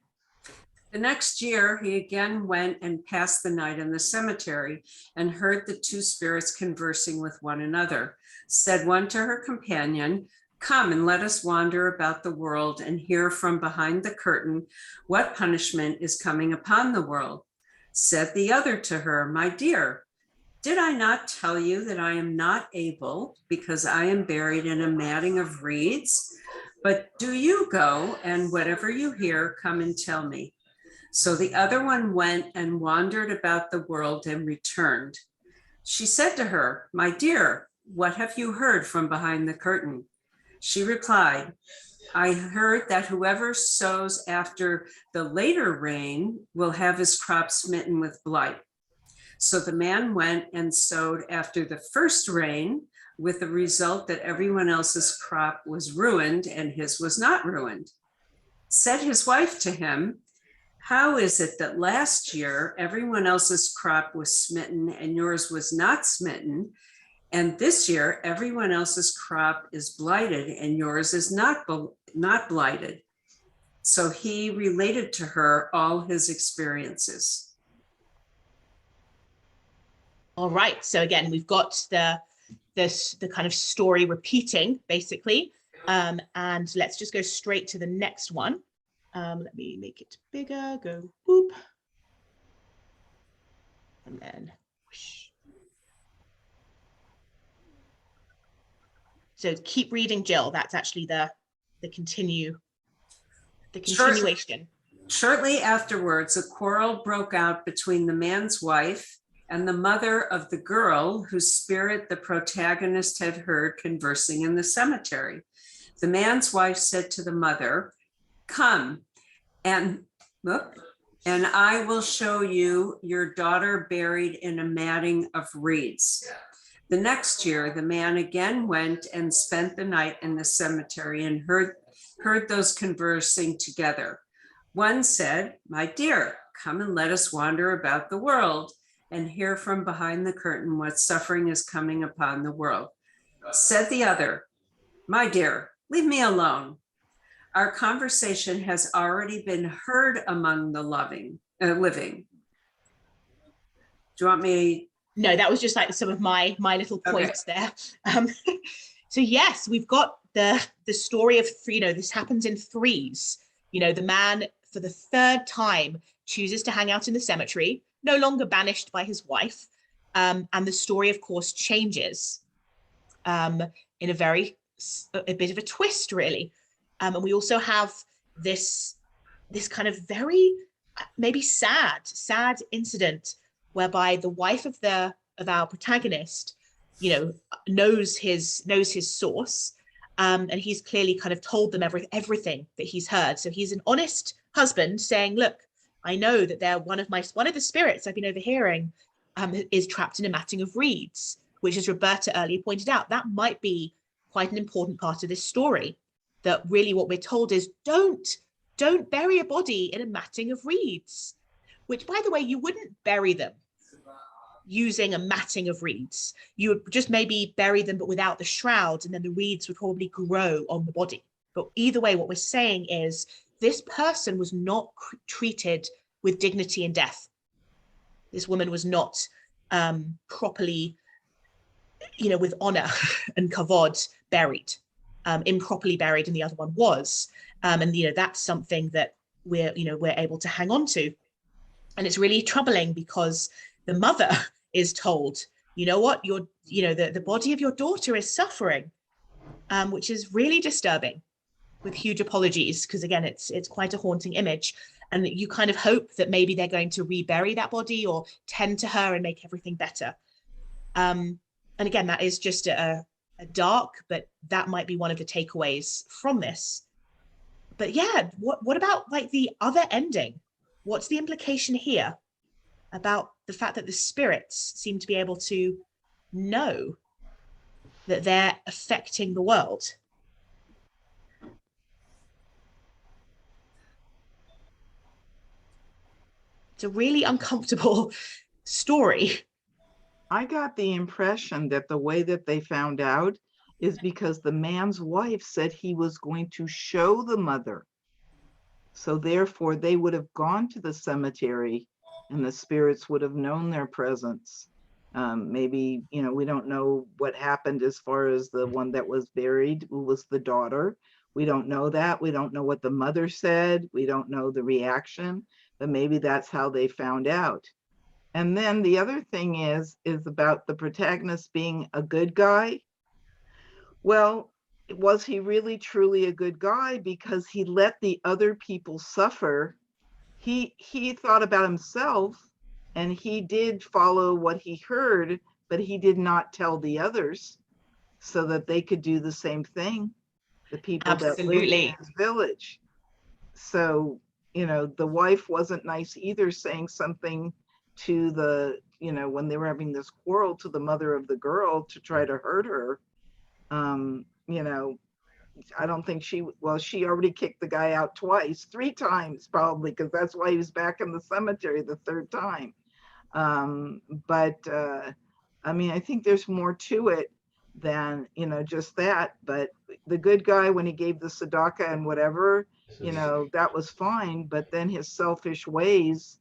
Speaker 1: The next year, he again went and passed the night in the cemetery and heard the two spirits conversing with one another. Said one to her companion, "Come and let us wander about the world and hear from behind the curtain what punishment is coming upon the world." Said the other to her, "My dear, did I not tell you that I am not able, because I am buried in a matting of reeds? But do you go, and whatever you hear, come and tell me." So the other one went and wandered about the world and returned. She said to her, "My dear, what have you heard from behind the curtain?" She replied, I heard that whoever sows after the later rain will have his crop smitten with blight. So the man went and sowed after the first rain, with the result that everyone else's crop was ruined and his was not ruined. Said his wife to him, how is it that last year everyone else's crop was smitten and yours was not smitten? And this year everyone else's crop is blighted and yours is not blighted. So he related to her all his experiences.
Speaker 3: All right. So again, we've got the kind of story repeating, basically. And let's just go straight to the next one. Let me make it bigger, go boop. And then whoosh. So keep reading, Jill. That's actually the continuation.
Speaker 1: Shortly afterwards, a quarrel broke out between the man's wife and the mother of the girl whose spirit the protagonist had heard conversing in the cemetery. The man's wife said to the mother, come and I will show you your daughter buried in a matting of reeds. The next year, the man again went and spent the night in the cemetery and heard those conversing together. One said, my dear, come and let us wander about the world and hear from behind the curtain what suffering is coming upon the world. Said the other, my dear, leave me alone. Our conversation has already been heard among the living. Do you want me?
Speaker 3: No, that was just like some of my little points there. So yes, we've got the story of, this happens in threes. The man for the third time chooses to hang out in the cemetery, no longer banished by his wife. And the story, of course, changes in a bit of a twist, really. And we also have this kind of very maybe sad incident whereby the wife of our protagonist, knows his source, and he's clearly kind of told them everything that he's heard. So he's an honest husband saying, look, I know that they're one of the spirits I've been overhearing is trapped in a matting of reeds, which, as Roberta earlier pointed out, that might be quite an important part of this story. That really what we're told is don't bury a body in a matting of reeds, which, by the way, you wouldn't bury them using a matting of reeds. You would just maybe bury them, but without the shroud, and then the reeds would probably grow on the body. But either way, what we're saying is this person was not treated with dignity in death. This woman was not properly, with honor and kavod buried, improperly buried, and the other one was. And that's something that we're able to hang on to. And it's really troubling because the mother is told, the body of your daughter is suffering, which is really disturbing, with huge apologies, because again, it's quite a haunting image. And you kind of hope that maybe they're going to rebury that body or tend to her and make everything better. And again, that is just a dark, but that might be one of the takeaways from this. But yeah, what about like the other ending? What's the implication here about the fact that the spirits seem to be able to know that they're affecting the world? It's a really uncomfortable story.
Speaker 6: I got the impression that the way that they found out is because the man's wife said he was going to show the mother. So therefore they would have gone to the cemetery and the spirits would have known their presence. Maybe, we don't know what happened as far as the one that was buried, who was the daughter. We don't know that. We don't know what the mother said. We don't know the reaction, but maybe that's how they found out. And then the other thing is about the protagonist being a good guy. Well, was he really truly a good guy because he let the other people suffer? He thought about himself and he did follow what he heard, but he did not tell the others so that they could do the same thing. the people that lived in
Speaker 3: Absolutely.
Speaker 6: his village. So, the wife wasn't nice either, saying something to the, when they were having this quarrel, to the mother of the girl to try to hurt her. I don't think she already kicked the guy out twice, 3 times probably, because that's why he was back in the cemetery the 3rd time. I think there's more to it than, just that. But the good guy, when he gave the tzedakah and whatever, that was fine. But then his selfish ways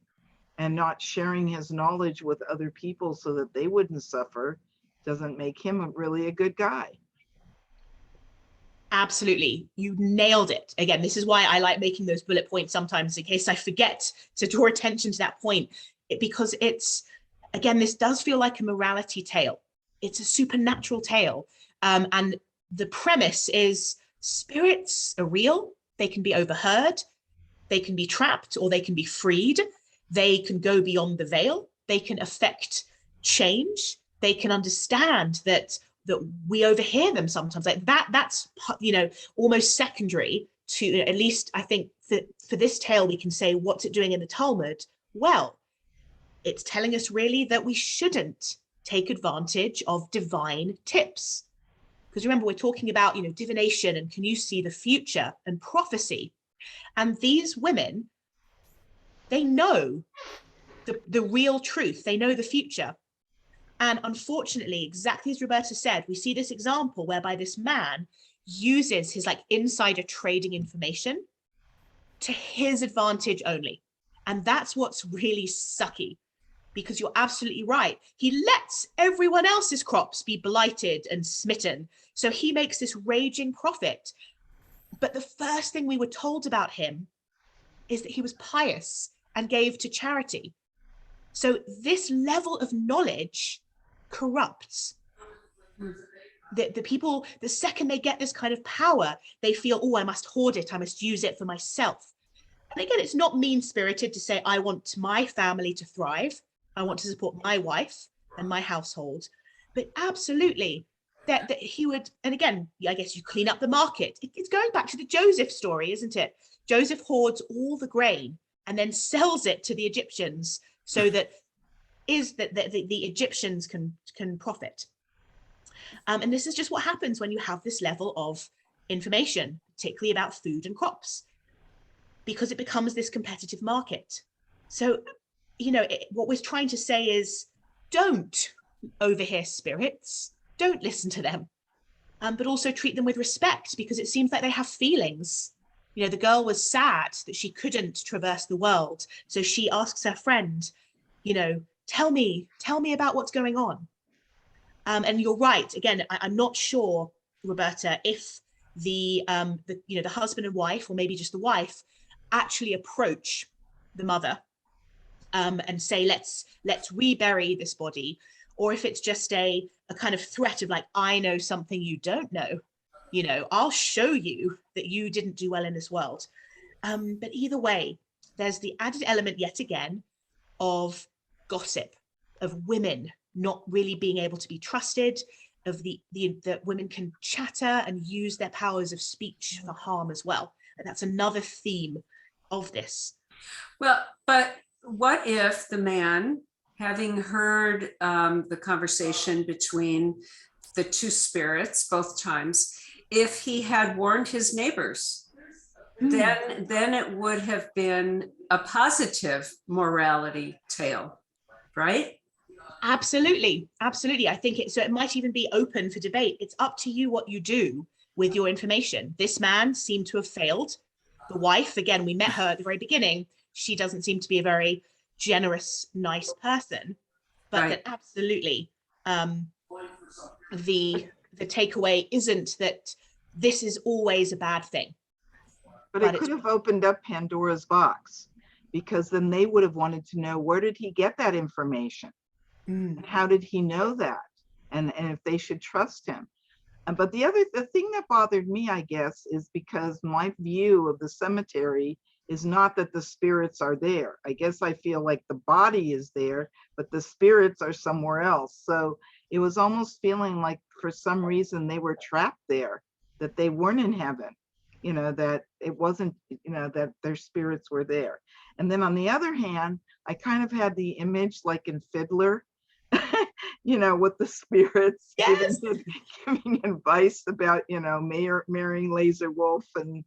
Speaker 6: and not sharing his knowledge with other people so that they wouldn't suffer doesn't make him really a good guy.
Speaker 3: Absolutely. You nailed it. Again, this is why I like making those bullet points sometimes in case I forget to draw attention to that point, because again, this does feel like a morality tale. It's a supernatural tale. And the premise is spirits are real. They can be overheard. They can be trapped, or they can be freed. They can go beyond the veil. They can affect change. They can understand that we overhear them sometimes. Like that's almost secondary to, at least I think that for this tale, we can say, what's it doing in the Talmud? Well, it's telling us really that we shouldn't take advantage of divine tips. Because remember, we're talking about, divination and can you see the future and prophecy. And these women, they know the real truth. They know the future. And unfortunately, exactly as Roberta said, we see this example whereby this man uses his insider trading information to his advantage only. And that's what's really sucky, because you're absolutely right. He lets everyone else's crops be blighted and smitten. So he makes this raging profit. But the first thing we were told about him is that he was pious and gave to charity. So this level of knowledge corrupts. The people, the second they get this kind of power, they feel, oh, I must hoard it, I must use it for myself. And again, it's not mean-spirited to say, I want my family to thrive, I want to support my wife and my household. But absolutely, that he would, and again, I guess you clean up the market. It's going back to the Joseph story, isn't it? Joseph hoards all the grain and then sells it to the Egyptians so that the Egyptians can profit. And this is just what happens when you have this level of information, particularly about food and crops, because it becomes this competitive market. So, what we're trying to say is, don't overhear spirits, don't listen to them, but also treat them with respect, because it seems like they have feelings. The girl was sad that she couldn't traverse the world. So she asks her friend, tell me about what's going on. And you're right. Again, I'm not sure, Roberta, if the husband and wife, or maybe just the wife, actually approach the mother and say, let's rebury this body, or if it's just a kind of threat of I know something you don't know. I'll show you that you didn't do well in this world. But either way, there's the added element yet again of gossip, of women not really being able to be trusted, of that women can chatter and use their powers of speech for harm as well. And that's another theme of this.
Speaker 1: Well, but what if the man, having heard the conversation between the two spirits both times, if he had warned his neighbors, then it would have been a positive morality tale, right?
Speaker 3: Absolutely. I think it might even be open for debate. It's up to you what you do with your information. This man seemed to have failed. The wife, again, we met her at the very beginning. She doesn't seem to be a very generous, nice person. But
Speaker 1: Right.
Speaker 3: that absolutely, the takeaway isn't that this is always a bad thing.
Speaker 6: But it could have opened up Pandora's box, because then they would have wanted to know, where did he get that information? And how did he know that? And if they should trust him. But the thing that bothered me, I guess, is because my view of the cemetery is not that the spirits are there. I guess I feel like the body is there, but the spirits are somewhere else. So it was almost feeling like for some reason they were trapped there. that they weren't in heaven, that it wasn't, that their spirits were there. And then on the other hand, I kind of had the image like in Fiddler, with the spirits
Speaker 3: Yes.
Speaker 6: giving advice about, marrying Laser Wolf and,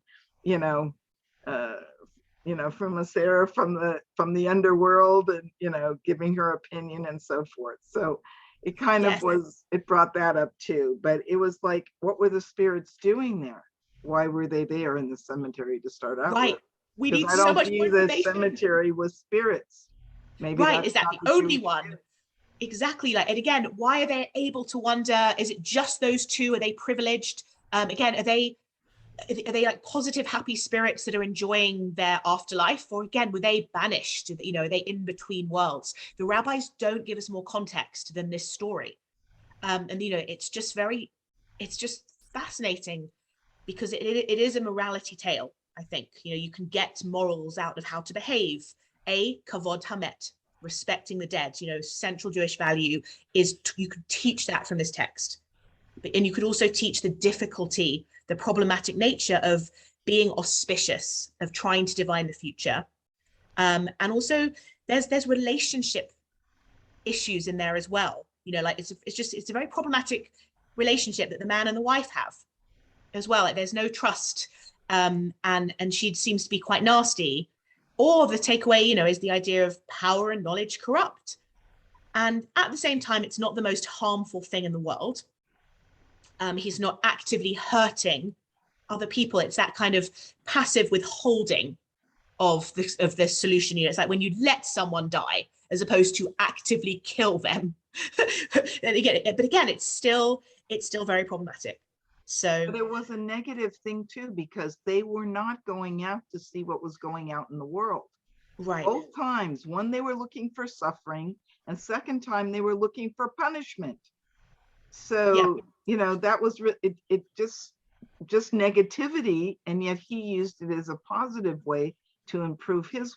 Speaker 6: from a Sarah from the underworld and, giving her opinion and so forth. So it kind of it brought that up too, but it was like, what were the spirits doing there? Why were they there in the cemetery to start out
Speaker 3: Right.
Speaker 6: with?
Speaker 3: We
Speaker 6: Because
Speaker 3: need
Speaker 6: I
Speaker 3: so
Speaker 6: don't
Speaker 3: much more
Speaker 6: view the
Speaker 3: information.
Speaker 6: cemetery with spirits. Maybe
Speaker 3: Right,
Speaker 6: that's
Speaker 3: is that
Speaker 6: not
Speaker 3: the only
Speaker 6: Jewish
Speaker 3: one?
Speaker 6: view.
Speaker 3: Exactly. Like, and again, why are they able to wonder? Is it just those two? Are they privileged? Again, are they like positive, happy spirits that are enjoying their afterlife? Or again, were they banished? Are they in between worlds? The rabbis don't give us more context than this story. And it's just fascinating because it is a morality tale. I think, you can get morals out of how to behave. Kavod hamet, respecting the dead, central Jewish value is, you could teach that from this text. And you could also teach the difficulty, the problematic nature of being auspicious, of trying to divine the future. And also there's relationship issues in there as well. Like it's a very problematic relationship that the man and the wife have as well. Like there's no trust. And she seems to be quite nasty. Or the takeaway, is the idea of power and knowledge corrupt. And at the same time, it's not the most harmful thing in the world. He's not actively hurting other people. It's that kind of passive withholding of the solution. It's like when you let someone die as opposed to actively kill them. But again, it's still very problematic. So
Speaker 6: but it was a negative thing too, because they were not going out to see what was going out in the world.
Speaker 3: right.
Speaker 6: Both times, one, they were looking for suffering, and second time they were looking for punishment. So, that was it just negativity, and yet he used it as a positive way to improve his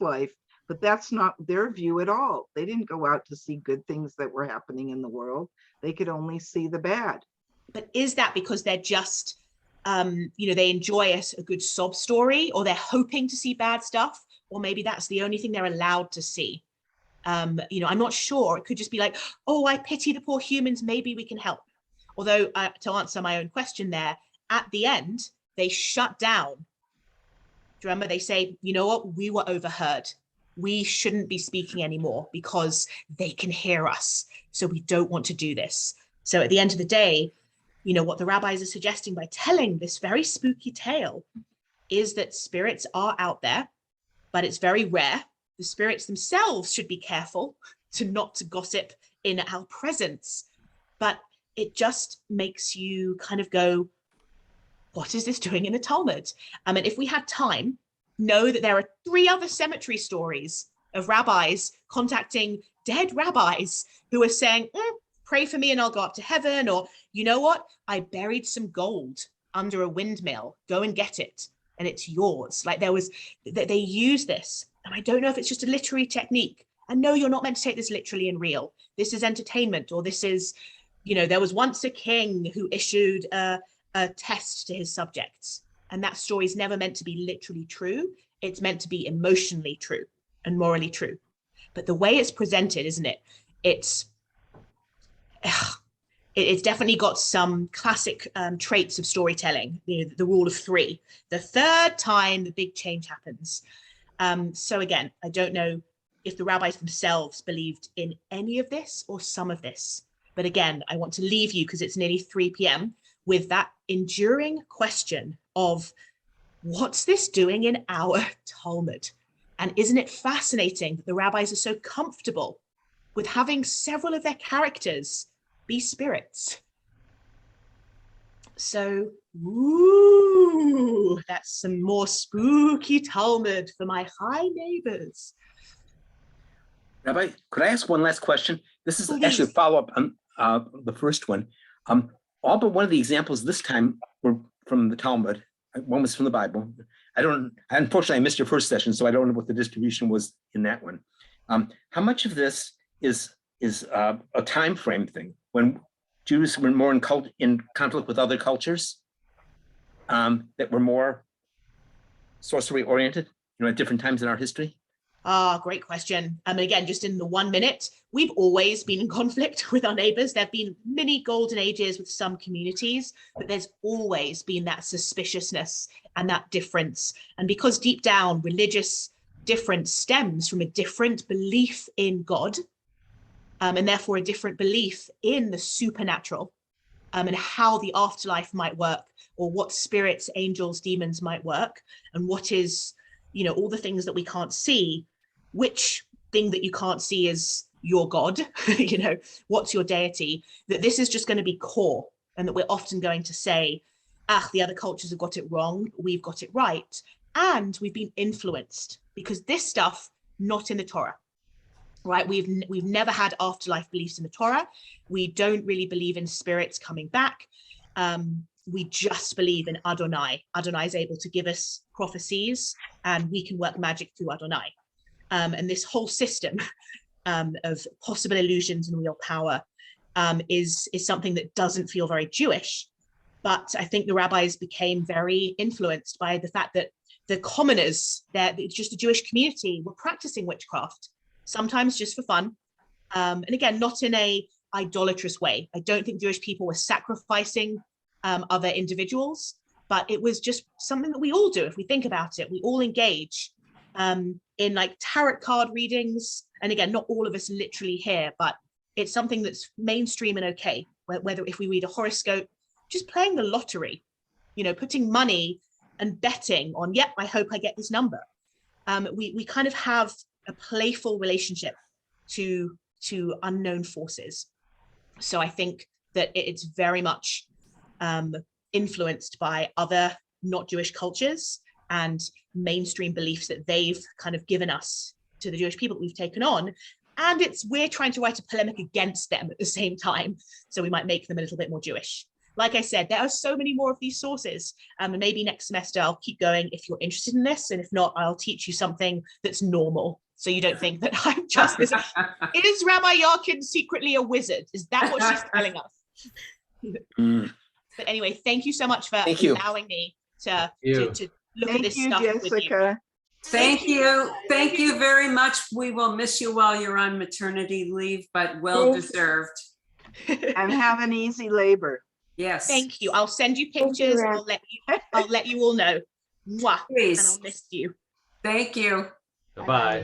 Speaker 6: life. But that's not their view at all. They didn't go out to see good things that were happening in the world. They could only see the bad.
Speaker 3: But is that because they're just, they enjoy a good sob story, or they're hoping to see bad stuff, or maybe that's the only thing they're allowed to see? I'm not sure. It could just be like, oh, I pity the poor humans. Maybe we can help. Although to answer my own question there, at the end, they shut down. Do you remember? They say, you know what? We were overheard. We shouldn't be speaking anymore because they can hear us. So we don't want to do this. So at the end of the day, what the rabbis are suggesting by telling this very spooky tale is that spirits are out there, but it's very rare. The spirits themselves should be careful not to gossip in our presence. But it just makes you kind of go, what is this doing in the Talmud? And if we had time, know that there are 3 other cemetery stories of rabbis contacting dead rabbis who are saying, pray for me and I'll go up to heaven. Or, you know what? I buried some gold under a windmill. Go and get it. And it's yours. Like they use this. And I don't know if it's just a literary technique. And no, you're not meant to take this literally and real. This is entertainment, or this is, there was once a king who issued a test to his subjects. And that story is never meant to be literally true. It's meant to be emotionally true and morally true. But the way it's presented, isn't it? It's definitely got some classic traits of storytelling, the rule of 3. The third time the big change happens. So again, I don't know if the rabbis themselves believed in any of this or some of this. But again, I want to leave you, because it's nearly 3 p.m., with that enduring question of, what's this doing in our Talmud? And isn't it fascinating that the rabbis are so comfortable with having several of their characters be spirits? So, that's some more spooky Talmud for my high neighbors.
Speaker 4: Rabbi, could I ask one last question? This is
Speaker 3: Please.
Speaker 4: actually a follow-up on the first one. All but one of the examples this time were from the Talmud. One was from the Bible. Unfortunately, I missed your first session, so I don't know what the distribution was in that one. How much of this is a time frame thing, when Jews were more in conflict with other cultures, that were more sorcery oriented, at different times in our history?
Speaker 3: Great question. Again, just in the 1 minute, we've always been in conflict with our neighbors. There have been many golden ages with some communities, but there's always been that suspiciousness and that difference. And because deep down, religious difference stems from a different belief in God, and therefore a different belief in the supernatural, and how the afterlife might work, or what spirits, angels, demons might work, and what is, all the things that we can't see. Which thing that you can't see is your God, what's your deity, that this is just going to be core, and that we're often going to say, the other cultures have got it wrong, we've got it right. And we've been influenced, because this stuff, not in the Torah, right? We've never had afterlife beliefs in the Torah. We don't really believe in spirits coming back. We just believe in Adonai. Adonai is able to give us prophecies, and we can work magic through Adonai. And this whole system of possible illusions and real power is something that doesn't feel very Jewish. But I think the rabbis became very influenced by the fact that the commoners, just the Jewish community, were practicing witchcraft, sometimes just for fun. And again, not in a idolatrous way. I don't think Jewish people were sacrificing other individuals, but it was just something that we all do. If we think about it, we all engage in like tarot card readings. And again, not all of us literally here, but it's something that's mainstream and okay. Whether if we read a horoscope, just playing the lottery, putting money and betting on, I hope I get this number. We kind of have a playful relationship to unknown forces. So I think that it's very much influenced by other not Jewish cultures and mainstream beliefs that they've kind of given us to the Jewish people that we've taken on. And we're trying to write a polemic against them at the same time. So we might make them a little bit more Jewish. Like I said, there are so many more of these sources. And maybe next semester I'll keep going if you're interested in this. And if not, I'll teach you something that's normal. So you don't think that I'm just this. Is Rabbi Yarkin secretly a wizard? Is that what she's telling us? But anyway, thank you so much for allowing me to look at this stuff with you.
Speaker 6: Jessica.
Speaker 1: Thank you. Thank you very much. We will miss you while you're on maternity leave, but well deserved.
Speaker 6: And have an easy labor.
Speaker 1: Yes.
Speaker 3: Thank you. I'll send you pictures. I'll let you all know. Mwah.
Speaker 1: Please.
Speaker 3: And I'll miss you.
Speaker 1: Thank you.
Speaker 2: Bye-bye.